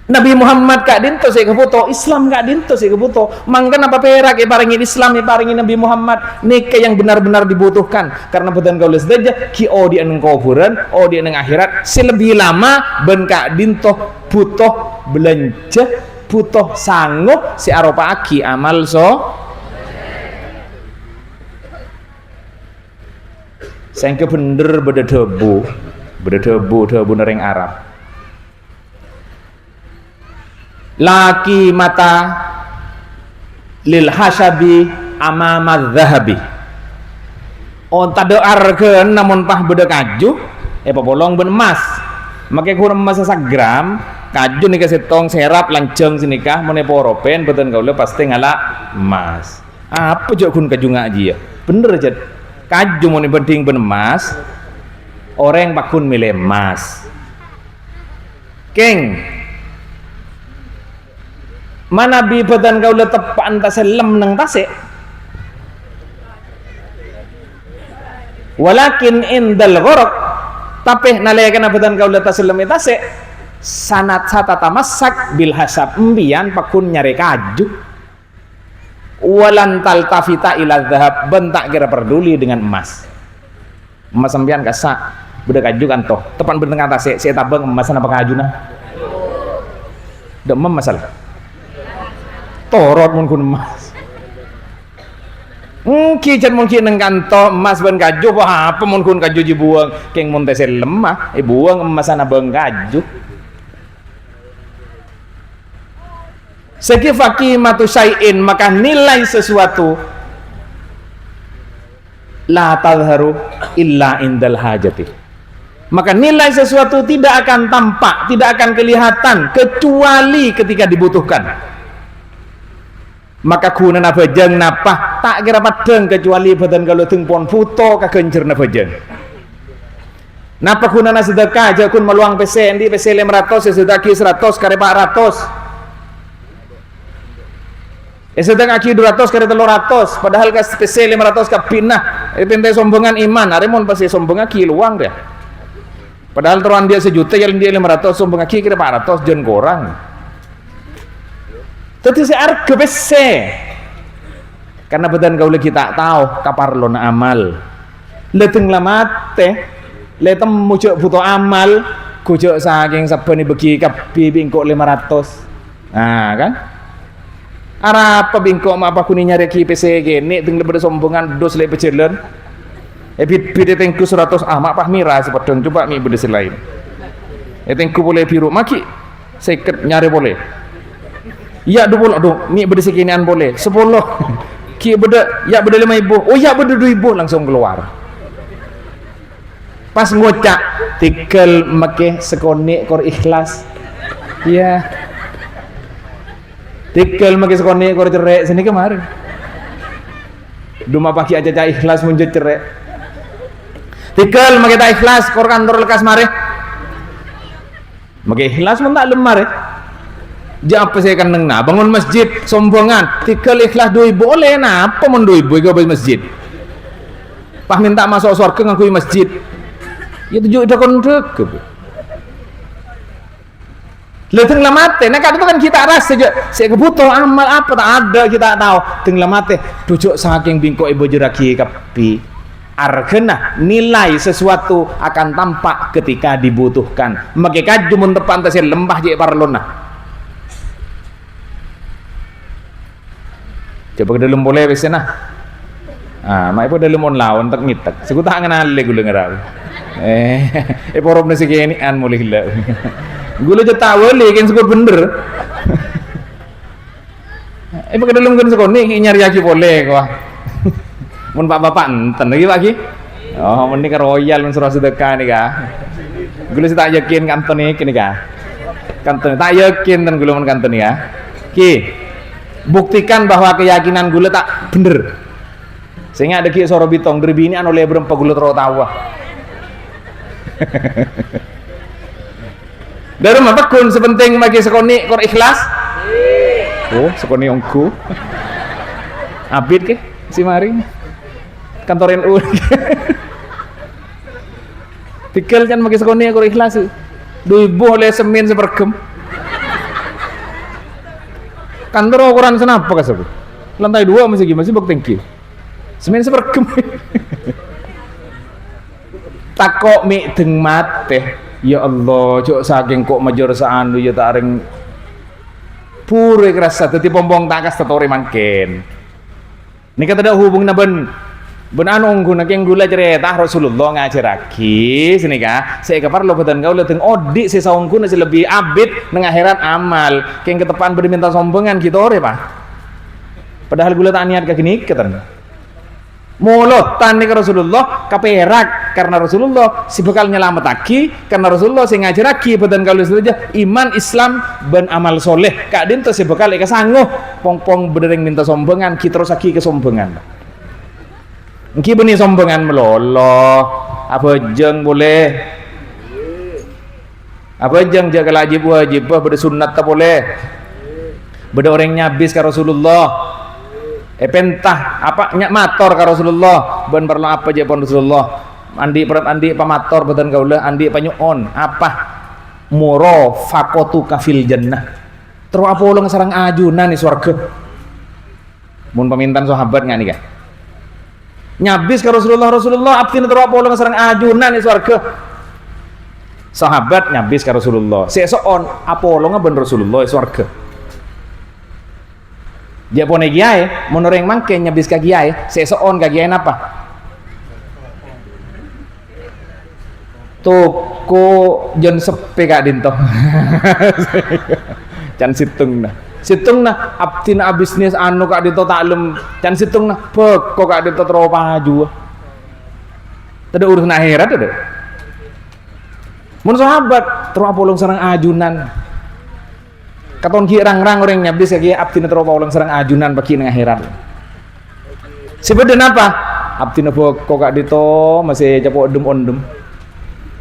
Nabi Muhammad kak dinto saya kebuto Islam kak dinto saya kebuto mangkan apa perak ibaringin Islam ibaringin Nabi Muhammad nikah yang benar-benar dibutuhkan karena betul kalau sudah ki di aneng kuburan di aneng akhirat selebih lama ben kak dinto butuh belanja butuh sanggup si aropa aki amal so sangke bener beda debu nereng Arab laki mata lil hasabi amama dhahabi on tadoar ke namun pah beda kaju bolong ben emas. Make kurang emas 1 gram, kaju nih kasih tong serap lanceng sinikah mene poropen beten kaula pasti ngalak emas. Apa jok kun kaju ngaji ya? Bener aja. Kaju mene penting ben emas. Orang bakun milih emas. Keng. Mana bi beten kaula tepan tase lem nang tase. Walakin indal ghoraq tapi nalaikan abadan kau letas lemetase sanat satata masak bil hasab embian pakun nyari kaju walan taltafita ila dhahab bentak kira peduli dengan emas embian kasak budak kaju kan toh tepan benteng atas saya tabang emas apa kaju nah demam masalah torot mun kun emas mungkin neng kanto emas ben kaju apa mun kun kaju dibuang keng mun teh lemah buang emasan abang kaju segi fakimatu syai'in maka nilai sesuatu la tadharu illa indal hajati maka nilai sesuatu tidak akan tampak tidak akan kelihatan kecuali ketika dibutuhkan maka kuna na bajang napa tak kira padang kecuali badan kalau tengpon puto kagencer na bajang napa kuna na sedekah aja kun meluang PC di PC 500 sedekah 100 kare 400 sedekah 200 kare 300 padahal kas PC 500 kapinah pintai sombongan iman aremon pasti sombongan ki luang dia padahal teruan dia 1 juta yang dia 500 sombongan ki kira 400 jen korang tetapi si arge bese karena badan kau lagi tak tahu kapar lo na amal leteng lamate letem mucuk butuh amal kucuk saking sabani bagi kapi bingkok 500 nah kan arah apa bingkok ma apa kuni nyari ki PC gini teng lebar sombongan dos le pecelen bid tengku 100 mak pah mira sepedong coba mi bedes lain tengku boleh biru maki seket nyari boleh ya 20 mi beda sekinian boleh 10 ki beda ya beda 5.000 oh ya beda 2.000 langsung keluar pas ngocak tikel make sekone kor ikhlas ya tikel make sekone kor cerek sini kemarin duma pagi aja cah ikhlas munjut cerek tikel make tak ikhlas kor kantor lekas mare make ikhlas mun tak lemar apa saya kan nengna bangun masjid sombongan tikal ikhlas 2.000 boleh nah apa mon 2.000 ke masjid pah minta masuk surga ngakui masjid ya tujuh dah kon dek leteng lamate nah kadang kan kita rasa aja saya kebutuh amal apa tak ada kita tahu teng lamate tujuk saking bingkok ibu jeraki kapi argena nilai sesuatu akan tampak ketika dibutuhkan make kaju mun tepan teh lembah je parlona coba ke dalam boleh wis nah mai po dalam on lawan tak mitak siku tak ngenal gula ngarau porop nasi kene an mulih la gula je tawele kan siku bener pa ke dalam kan siku ni nyari aki boleh kok mun pak bapak enten lagi pak ki oh mun ni ka royal mun surah sedekah ni ka gula tak yakin kanton ni kini ka kanton tak yakin dan gula mun kanton ya ki buktikan bahwa keyakinan gula tak bener sehingga ada ki soro bitong derbi ini anu le berempa gula tero tawa dari mana kun sepenting bagi sekoni kor ikhlas oh sekoni ongku abid ke si mari kantor NU tikel kan bagi sekoni kor ikhlas 2.000 oleh semin sepergem kantor ukuran senapa kasih lantai 2 masih gimana sih bak thank you semen sepergem takok mi deng mate ya Allah cok saking kok major saandu ya tak ring pure kerasa tadi pompong takas tetori mangken ini kata dah hubung na ben anu guna keng gula cerita Rasulullah ngajaraki sini kah saya kapar lo badan kau leteng odi si saungku nasi lebih abid neng akhirat amal keng ketepan berminta sombongan kita ore pak padahal gula tak niat kagini ketan molotan nih ke Rasulullah kaperak karena Rasulullah si bekal nyelamat lagi karena Rasulullah si ngajar lagi badan kalau saja iman Islam ben amal soleh kak dinto si bekal ika sangguh pong bedereng minta sombongan kita terus lagi kesombongan mungkin benih sombongan meloloh apa jeng boleh apa jeng jaga wajib beda sunat tak boleh beda orang nyabis ke Rasulullah pentah apa nyak mator ka Rasulullah ben perlu apa je pon Rasulullah andi pamator beten kaula andi panyuon apa muro fakotu kafil jannah terus apa ulang sarang ajunan di surga mun pamintan sahabat nggak nih kan nyabis ka Rasulullah abdina terus apa ulang sarang ajunan di surga sahabat nyabis ka Rasulullah sesoon apa ulang ben Rasulullah di surga dia pone giai monoreng mangke nyabis ka giai sesoon ka giai apa toko jon sepe kak dinto can situng nah abdina bisnis anu kak dinto taklem can situng nah beko kak dinto terlalu paju tadi urusan akhirat ada mun sahabat terus apa ulung sareng ajunan katon ki rang-rang orang nyabis kaki abdina terus ulang serang ajunan bagi nang akhirat sebeden apa abdina boko kak dito masih capok ondem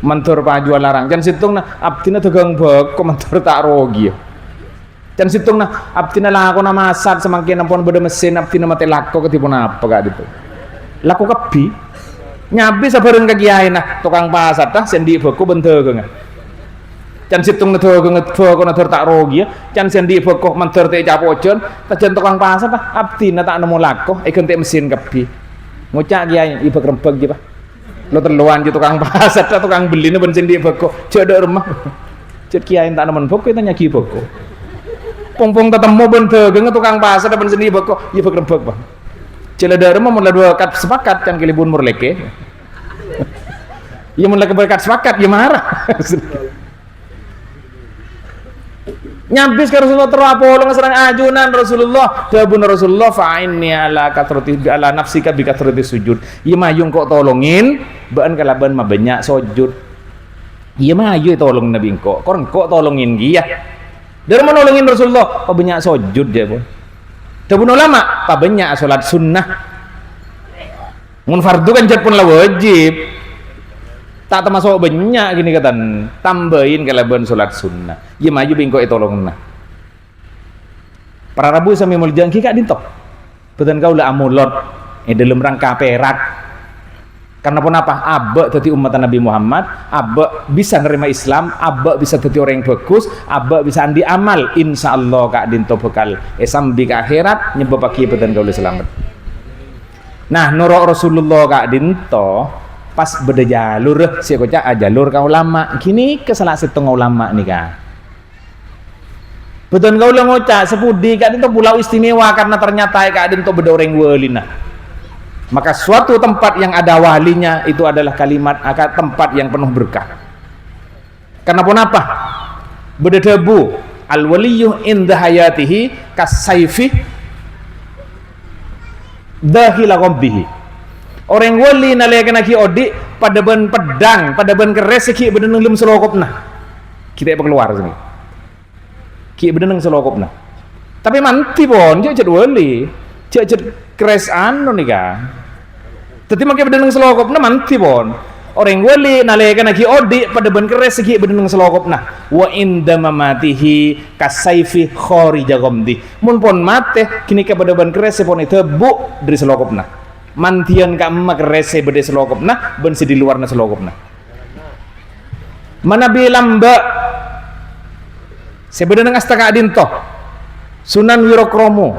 mentur pajuan larang can situng nah abdina tegang boko mentur tak rogi can situng nah abdina lako na masat semakin ampun beda mesin abdina mati lako ketipun apa kak dito lako kebi nyabis sabareng kaki nah tukang pasat tah sendi boko bentegang can situng na tuh boko na tak rogi can sendi boko mentur te capojon tajan tukang pasat tah abdina tak nemu lako ikan te mesin kebi ngucak kiai ibu rembeg gitu lo terluan di tukang pasar tukang beli nih bensin di boko jodoh rumah cek kiai tak nemen boko itu nyaki boko pong ketemu bentuk tukang pasar bensin di boko iya berembek bang celada rumah mulai dua kat sepakat kan kelibun murleke iya mulai keberkat sepakat iya marah nyambis ke Rasulullah terapolong serang ajunan Rasulullah dabun Rasulullah fa'inni ala kathrati ala nafsika bi kathrati sujud ieu mah yung kok tolongin beun kalaban mah banyak sujud ieu mah ayu tolong nabi kok tolongin dia dari menolongin Rasulullah kok banyak sujud dia pun dabun ulama pa banyak salat sunnah mun fardu kan jat pun lah wajib tak termasuk banyak gini katan tambahin kalaban sholat sunnah ya maju bingko itu tolong nah para rabu sami muljang kika dintok betul kau lah amulot dalam rangka perak karena pun apa abba tadi umat Nabi Muhammad abba bisa nerima Islam abba bisa jadi orang yang bagus abba bisa andi amal insyaallah kak dinto bekal sambil ke akhirat nyebab pagi betul kau selamat nah nurok Rasulullah kak dinto pas beda jalur si kocak jalur kau ulama kini kesalah setengah ulama nih kak betul kau ulang ngocak sepudi kak itu pulau istimewa karena ternyata kak itu beda orang walina maka suatu tempat yang ada walinya itu adalah kalimat tempat yang penuh berkah karena pun apa beda debu al waliyuh inda hayatihi kasaifi dahila qobbihi orang wali nalayakan lagi odi pada ban pedang pada ban keres ki bedeneng lem selokopna kita keluar sini ki bedeneng selokopna tapi manti pon jadi wali jadi keres anu nih kan tapi makai bedeneng selokopna manti pon orang wali nalayakan lagi odi pada ban keres ki bedeneng selokopna wa inda mamatihi kasaifi kharija ghamdi mun pon mate kini ke pada ban keres pon itu bu dari selokopna mantian ka emak rese bede selokopna bensi di luarna selokopna mana bilang mbak sebeda nang astaka adinto Sunan Wirokromo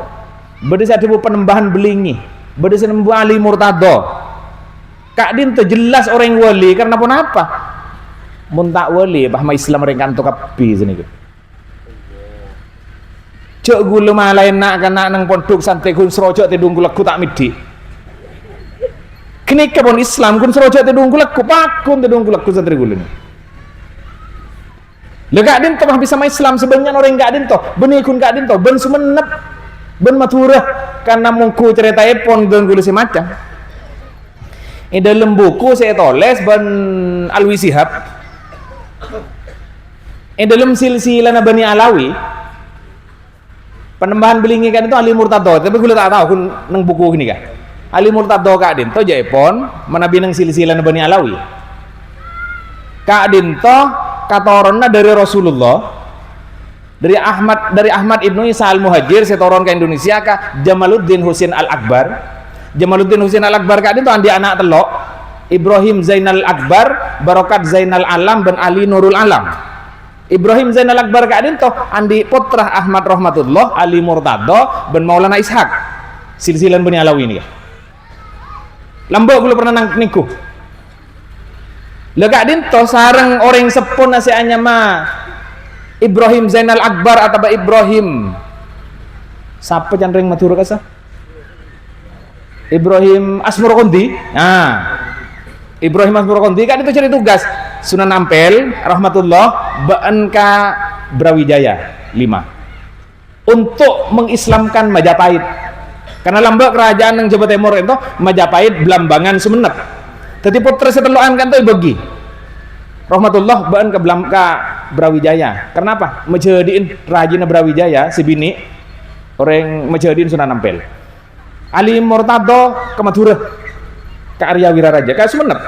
bede satu penembahan belingi bede senembu Ali Murtado kak dinto jelas orang wali karena pun apa mun tak wali bahma Islam mereka kanto kapi sini cek gula malain nak kana nang pondok santai kun serojok te dunggul aku tak midi kini kebon Islam kun serojok te dunggul aku pakun te dunggul aku santri gulun lega din to bisa ma Islam sebenarnya orang enggak din to benih kun enggak din to ben sumenep ben maturah karena mungku cerita epon dunggul semacam dalam buku saya tulis ben Alwi Sihab dalam silsilah Bani Alawi penembahan belingi kan itu Ali Murtado, tapi gue tak tahu kun nang buku ini kan Ali Murtado Kak Dinto Jaipon menabi nang silsilah Bani Alawi Kak Dinto katoronna dari Rasulullah dari Ahmad Ibnu Isa Al-Muhajir setoron ke Indonesia ka Jamaluddin Husain Al-Akbar. Jamaluddin Husain Al-Akbar Kak Dinto andi anak telok Ibrahim Zainal Akbar Barokat Zainal Alam dan Ali Nurul Alam. Ibrahim Zainal Akbar Kak Dinto andi putra Ahmad Rahmatullah Ali Murtado ben Maulana Ishaq silsilah Bani Alawi ini ya. Lambok gue pernah nang niku. Lah Kak Dinto sareng orang sepon nasiannya mah Ibrahim Zainal Akbar atau Ibrahim siapa jandreng matur kasa Ibrahim Asmur Kondi. Nah, Ibrahim Asmur Kondi kan itu cari tugas Sunan Ampel rahmatullah baan ka Brawijaya 5 untuk mengislamkan Majapahit. Karena lambak kerajaan yang Jawa Timur itu Majapahit, Blambangan, Sumenep. Jadi putra seteluan kan tuh bagi rahmatullah baan ka Brawijaya. Kenapa? Menjadiin rajin Brawijaya sebini orang menjadiin Sunan Ampel. Ali Murtado ke Madura ke Arya Wiraraja ke Sumenep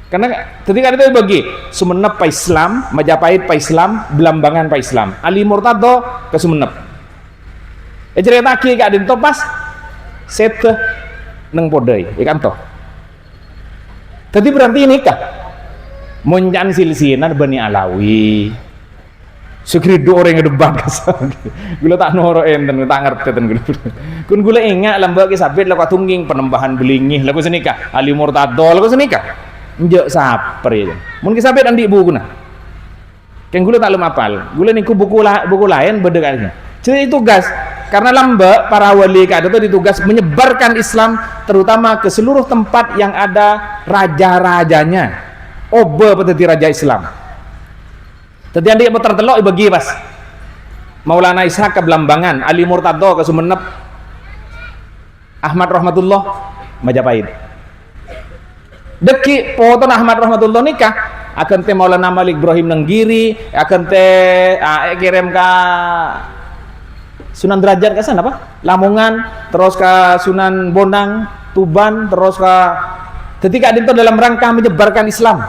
karena ketika itu bagi Sumenep pa Islam, Majapahit pa Islam, Blambangan pa Islam. Ali Murtado ke Sumenep cerita lagi Kak Dinto pas sete neng podai ikan toh jadi berarti ini kah muncan silsinan Bani Alawi Sukri do orang ngedebat kasar. Gula tak noro enten tak ngerti ten gula. Kun gula ingat lambak kisabit laku tungging penembahan belingih laku senika Ali Murtado laku senika. Njek saper ya. Mun kisabit andi buku nah. Keng gula tak lem apal. Gula niku buku lain beda kalinya. Jadi itu gas karena lambak para wali kada itu ditugas menyebarkan Islam terutama ke seluruh tempat yang ada raja-rajanya. Oba peteti raja Islam. Tadi andi putar telok bagi pas Maulana Ishaq ke Blambangan, Ali Murtado ke Sumenep, Ahmad Rahmatullah Majapahit. Deki poton Ahmad Rahmatullah nikah akan te Maulana Malik Ibrahim Nenggiri akan te kirim ke Sunan Derajat ke sana apa? Lamongan, terus ke Sunan Bonang, Tuban, terus ke ketika itu dalam rangka menyebarkan Islam.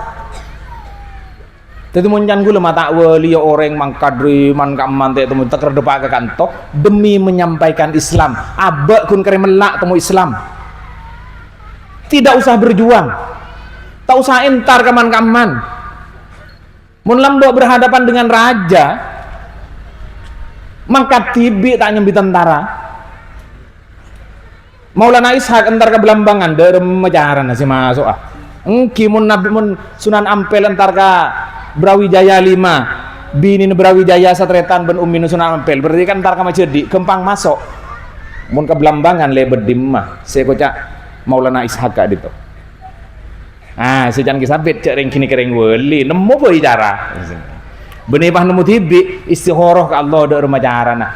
Jadi muncan gula mata wali orang mangkadri man kamante temu teker depak ke kantor demi menyampaikan Islam. Abak kun kere melak temu Islam. Tidak usah berjuang. Tak usah entar kaman-kaman. Mun lambok berhadapan dengan raja mangkat tibi tak nyambi tentara. Maulana Ishaq entar ke Blambangan dari mejaran nasi masuk ah. Engki mun Nabi mun Sunan Ampel entar ke Brawijaya 5 bini Brawijaya Satretan ben Umi Sunan Ampel berarti kan entar ka Majedi kempang masuk mun ke Blambangan lebedim mah saya kocak Maulana Ishaq gitu. Ah sejan kisabit cek ring kini kering wali nemu boy cara benih pah nemu tibi istihoroh ke Allah dari rumah nah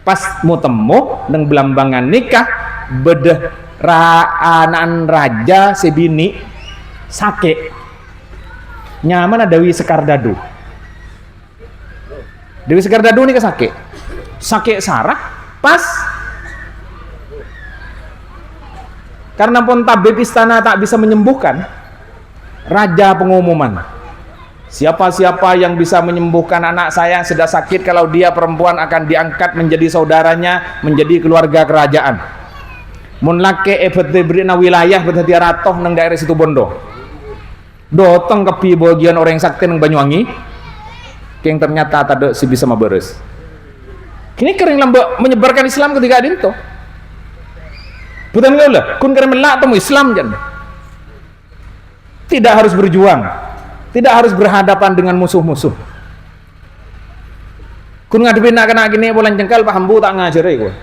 pas mau temu neng Blambangan nikah bedah anan raja sebini sake nyaman ada Dewi Sekardadu. Dewi Sekardadu ini ke sake sarah pas karena pun tabib istana tak bisa menyembuhkan raja pengumuman siapa-siapa yang bisa menyembuhkan anak saya yang sedang sakit kalau dia perempuan akan diangkat menjadi saudaranya menjadi keluarga kerajaan mun lake berina wilayah berarti ratoh nang daerah situ Bondo dotong ke bagian orang yang sakti nang Banyuwangi yang ternyata tak si bisa maberes kini kering lambak menyebarkan Islam ketika dinto bukan lah kun kering melak temu Islam jan tidak harus berjuang tidak harus berhadapan dengan musuh-musuh kun ngadepin nak kena gini bulan jengkal paham bu tak ngajar ya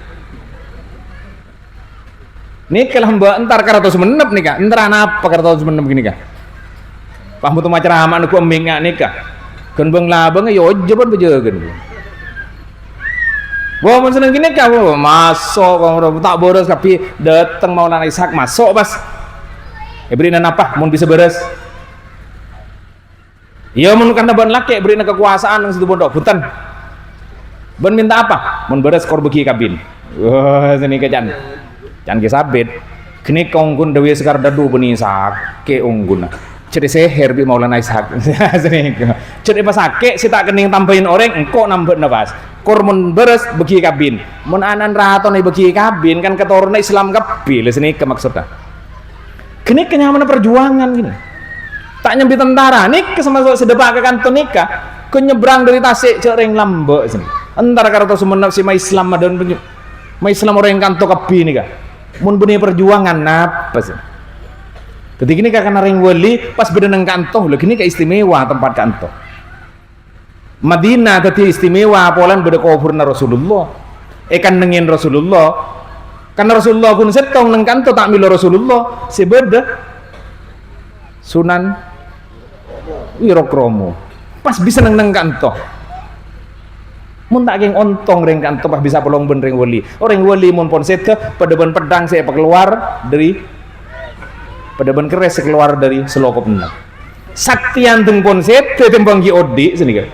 ini kalau mbak entar karatos menep nih kak entar anak apa karatos menep gini kak paham tu macam ramah aku embing nikah kan bang labang yo jaban bejagan Wah, mun seneng gini kamu masuk kamu tak boros tapi datang Maulana Ishak masuk pas. Berinan apa? Mun bisa beres. Iya mun kana ban laki berinan kekuasaan nang situ pondok. Punten. Ben minta apa? Mun beres kor begi kabin. Wah, sini kecan. Can ke sabit. Kini konggun dewi sekar dadu beni sake ungguna. Ceri seher bi Maulana Ishak. Sini. Ceri pas sake si tak kening tambahin orang engko nambah nafas. Kor mun beres begi kabin. Mun anan raton begi kabin kan keturunnya Islam kabin. Sini ke maksudnya. Kini kenyamanan perjuangan gini. Tak nyambi tentara nih kesemasuk sedepak ke kantor nikah. Ke nyebrang dari Tasik cereng lambek sini. Entar karo semenap si ma Islam madon ma Islam orang kantor kabin nih kah. Mun benih perjuangan apa sih? Ketika ini kakak naring wali pas bedeneng kantor, lho kini istimewa tempat kantor. Madinah tadi istimewa polan beda kufurna Rasulullah. Kan nengin Rasulullah. Karena Rasulullah pun setong neng kantor tak milo Rasulullah sebeda Sunan Wirokromo. Pas bisa neng kantor. Mun tak geng ontong ring kantor pas bisa pelong ben ring wali. Orang wali mun pon seta pada ben pedang saya keluar dari pada ben keres keluar dari selokop enam. Saktian teng pon seta tembang ki odi sini kan.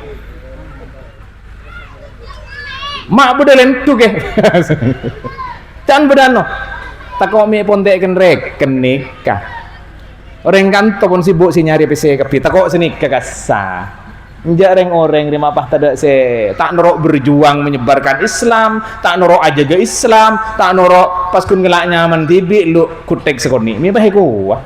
Mak beda lentu ke can bedano takok mi pontek ken reken nikah orang kantor pun sibuk si nyari PC kepi takok sini kekasa njak orang lima pah tada se tak norok berjuang menyebarkan Islam tak norok aja ke Islam tak norok pas kun ngelak nyaman tibi lu kutek sekoni mi bahe kuah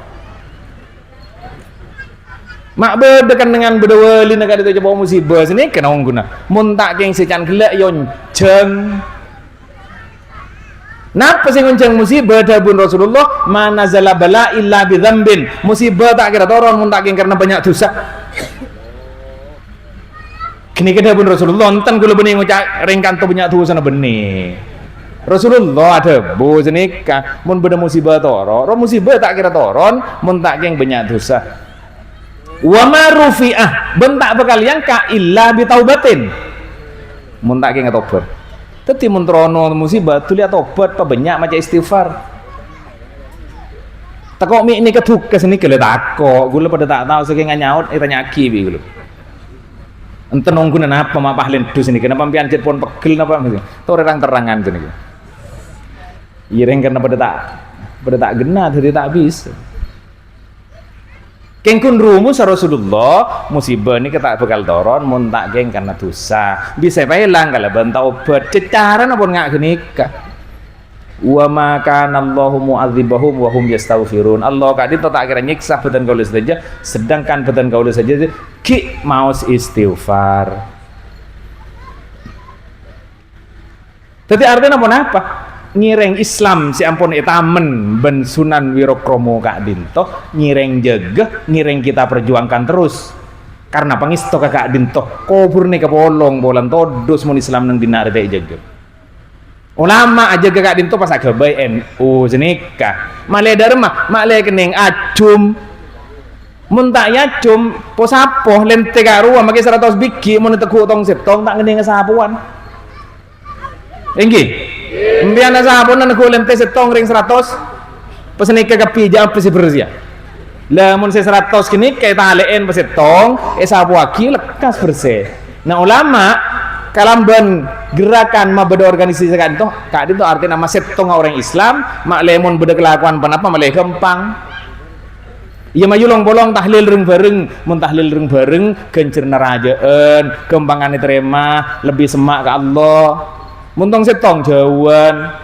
mak bedekan dengan bedawali negara itu coba musibah sini kena guna mun tak geng secan gelak yon jeng napa sing ngonceng musibah dabun Rasulullah manazala bala illa bidzambin musibah tak kira toron mun tak geng karena banyak dosa kini kita pun Rasulullah enten kula bening ngucap ringkan tu banyak dosa na benih Rasulullah ada bu senika mun beda musibah toron musibah tak kira toron mun tak geng banyak dosa wa ma rufi'ah bentak bekalian ka illa bitaubatin mun tak geng tobat teti mun trono musibah tu lihat tobat pa banyak macam istighfar takok mi ini keduk ke sini kele takok gula pada tak tahu saking nyaut tanya aki bi gula enten nunggunan apa mapah lendu sini kenapa piancet pon pegel napa mesti to terang-terangan sini ireng karena pada tak genah jadi tak bisa kengkun rumus Rasulullah musibah ini kita bakal toron mun tak geng karena dosa bisa pelang kalau bantau obat cecaran apa nggak genika wa ma kana Allahu mu'adzibahum wa hum yastaghfirun Allah kadit tak kira nyiksa badan kau saja sedangkan badan kau saja ki maus istighfar jadi artinya apa ngireng Islam si ampun etamen ben Sunan Wirokromo Kak Dinto ngireng jegeh ngireng kita perjuangkan terus karena pangisto Kak Dinto kubur nih kepolong bolan todus mun Islam nang dinar dek jegeh ulama aja Kak Dinto pas agak baik NU senika male dharma male kening acum mun tak yacum posapoh lente karu make 100 biji mun teku tong setong tak ngening sapuan enggi Mbiana sabon na nagulem te setong ring 100 pasani kagapi jam pesi bersih lamun se 100 kini kay taleen pasetong sapu aki lekas bersih nah ulama kalamban gerakan mabeda organisasi kanto kak itu artinya nama setong orang Islam mak lemon beda kelakuan panapa malih gampang iya mayulong bolong tahlil ring bareng mun tahlil ring bareng gencer nerajaan kembangan terima lebih semak ke Allah muntong setong jauhan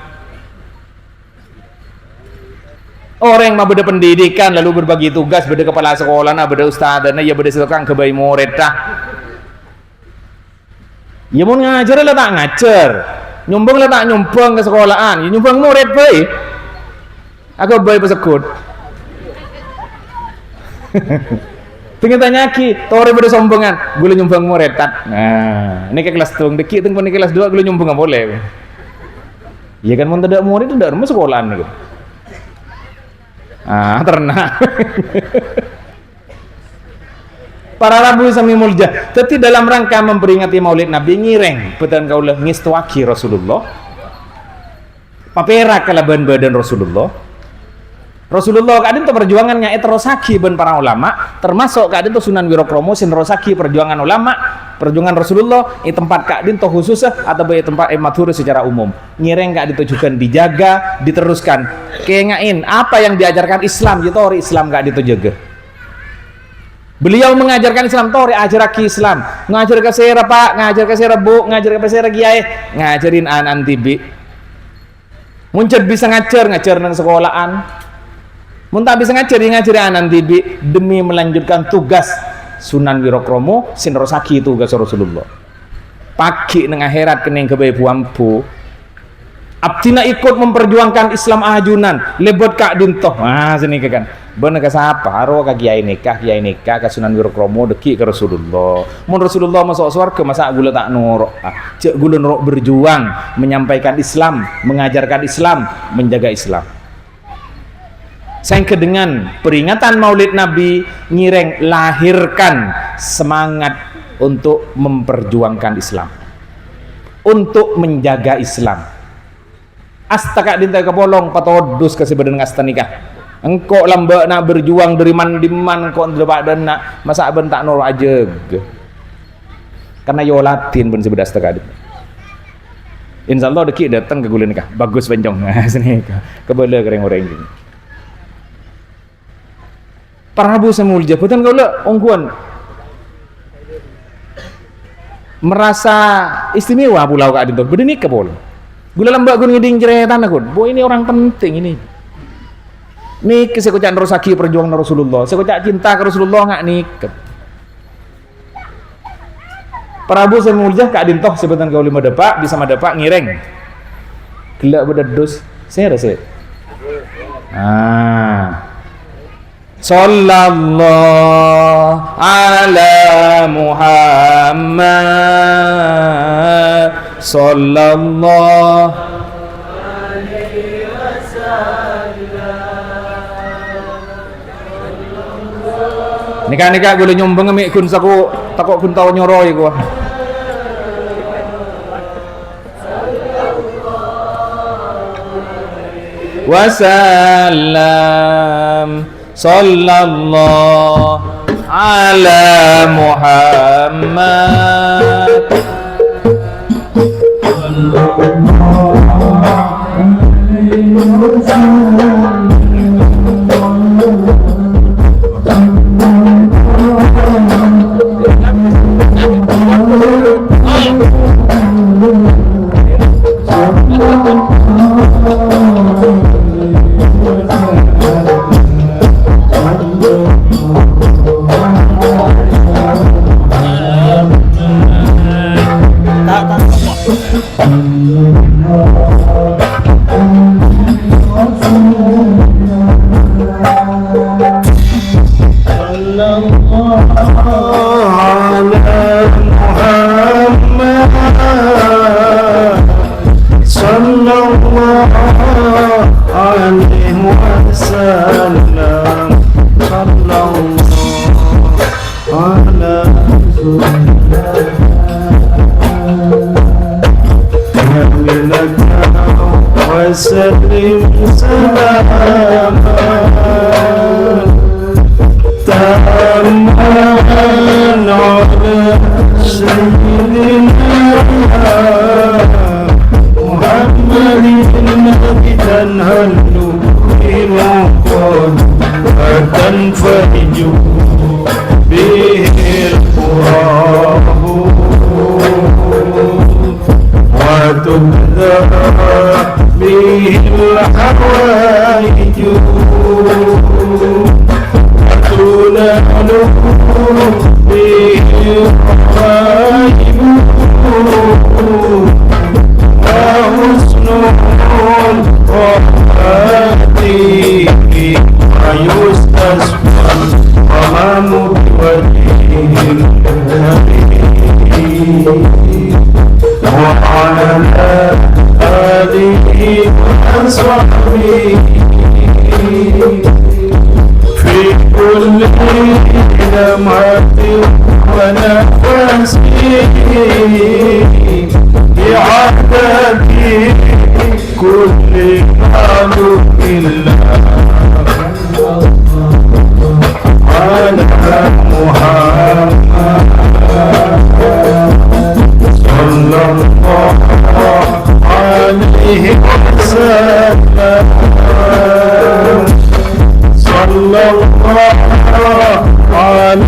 orang yang beda pendidikan lalu berbagi tugas beda kepala sekolah nah beda ustad nah ya beda setukang kebayi murid dah ya mau ngajar lah tak ngajar nyumbang lah tak nyumbang ke sekolahan ya nyumbang murid baik aku baik pesekut pengen tanya ki tore beda sombongan gue nyumbang murid tat nah ini ke kelas tung deki tung pun kelas 2 gue nyumbang nggak boleh ya kan mau tidak murid itu dari rumah sekolahan gitu ternak para rabu sami mulja. Tapi dalam rangka memperingati Maulid Nabi ngireng betan kaulah ngistuaki Rasulullah. Papera kalaban badan Rasulullah. Rasulullah kadin to perjuangannya eterosaki ben para ulama, termasuk kadin to Sunan Wirokromo sinrosaki perjuangan ulama, perjuangan Rasulullah i tempat kadin to khusus atau bae tempat matur secara umum. Ngireng kadin to juga dijaga, diteruskan. Kengain apa yang diajarkan Islam gitu ori Islam kadin to jaga. Beliau mengajarkan Islam tori ajaraki Islam, ngajar ke sera Pak, ngajar ke sera Bu, ngajar ke sera Kiai, ngajarin anak tibi. Muncul bisa ngajar nang sekolahan. Muntah bisa ngajari anak tibi demi melanjutkan tugas Sunan Wirokromo sinrosaki tugas Rasulullah. Pagi nang akhirat kening kebae buampu. Abdina ikut memperjuangkan Islam ajunan lebot kak dintoh. Sini kan. Bener ke siapa? Haro ka kiai nikah ka Sunan Wirokromo deki ke Rasulullah. Mun Rasulullah masuk surga masa gula tak nuruk. Cek gula nuruk berjuang menyampaikan Islam, mengajarkan Islam, menjaga Islam. Sangke dengan peringatan Maulid Nabi ngireng lahirkan semangat untuk memperjuangkan Islam, untuk menjaga Islam. Astaka dintai kepolong patodus kasih badan ngasta nikah. Engkau lamba nak berjuang dari man kau ndelok dan nak masa ben tak nol aja. Karena yo latin ben sebedas astaka. Insyaallah deki datang ke gula nikah. Bagus bencong. Sini kebele kereng orang ini. Para Rabu semulja betul kau le ongkuan merasa istimewa pulau kak dinto bedeni ke pol gula lambak gun ngiding ceretan aku boy ini orang penting ini nih kesekocak nerosaki perjuangan Rasulullah sekocak cinta ke Rasulullah nggak nih para Rabu semulja kak dinto sebutan kau lima depak bisa madepak ngireng gelak berdedus saya rasa Sallallahu ala Muhammad Sallallahu alaihi wasallam. Nikah boleh nyombang ngemik kun saku takut kun tau nyoroi gua. Wasallam Sallallahu ala Muhammad وسلم سلاما تاما على سيدنا محمد الذي تنهل بمقام وتنفرج به القراب وتبدأ به الحوائج ونفسي بعددي كل معلوم الله على محمد صلى الله عليه وسلم صلى الله على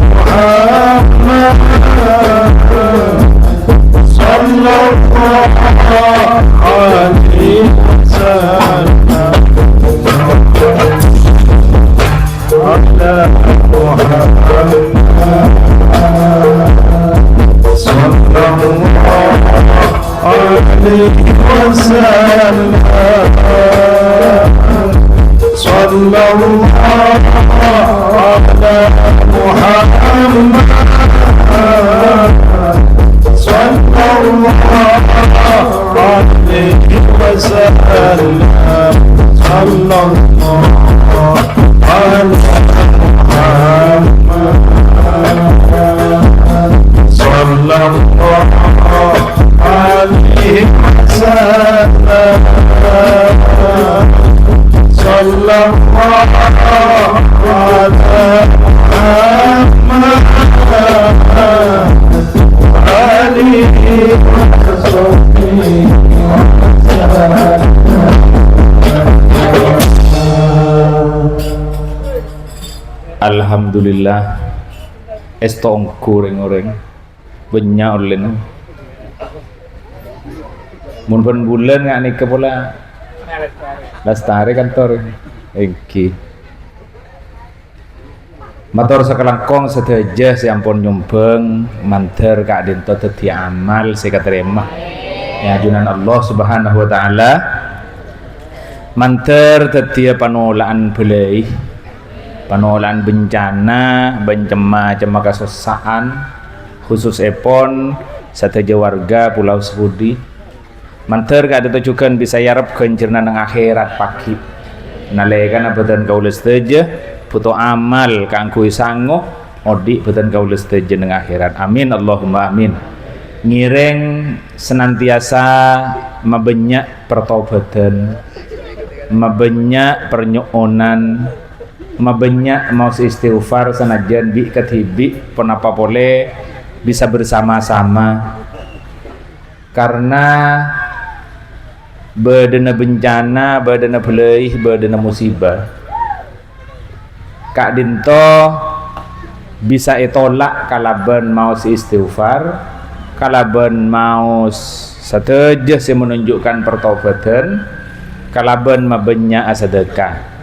محمد صلى الله عليه وسلم على محمد صلى الله عليه وسلم صلى الله على محمد صلى الله عليه وسلم صلى الله على محمد صلى الله عليه وسلم صلى الله على محمد عليه وصحبه Alhamdulillah estong goreng-goreng banyak ulen mun pun bulan ngak nika pula lastari kantor engki matur sakelangkong sedaja sampun nyumbeng manter kak dinto dadi amal saya katerima ya ajunan Allah Subhanahu wa taala manter dadi panolaan belai panolaan bencana bencema kesusahan khusus epon sateja warga Pulau Sepudi manter kada tujukan bisa yarap kencirna nang akhirat pagi nalekan abadan kaula seteja puto amal kanggo sango odi beten kaula seteja nang akhirat amin Allahumma amin ngireng senantiasa mabenyak pertobatan mabenyak pernyoonan mabenyak mau istighfar sanajan bi ketibi penapa boleh bisa bersama-sama karena badana bencana badana beleih badana musibah kak dinto bisa itolak kalaban mau istighfar kalaban mau sateja si menunjukkan pertobatan kalaban mabenyak sedekah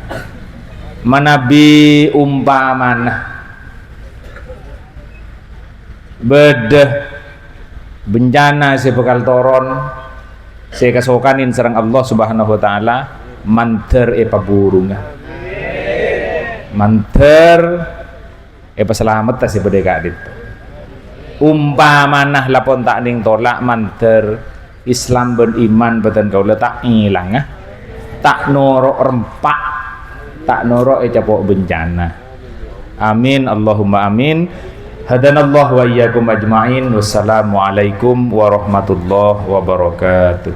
manabi umpamana bedah bencana si bekal toron si kasokanin serang Allah Subhanahu wa taala manter paburunga manter selamat si bedeka dit umpamana lapon tak ning tolak manter Islam ben iman beten kaula tak ilang tak norok rempak tak noro capok bencana amin Allahumma amin hadanallahu wa iyyakum ajma'in wassalamualaikum warahmatullahi wabarakatuh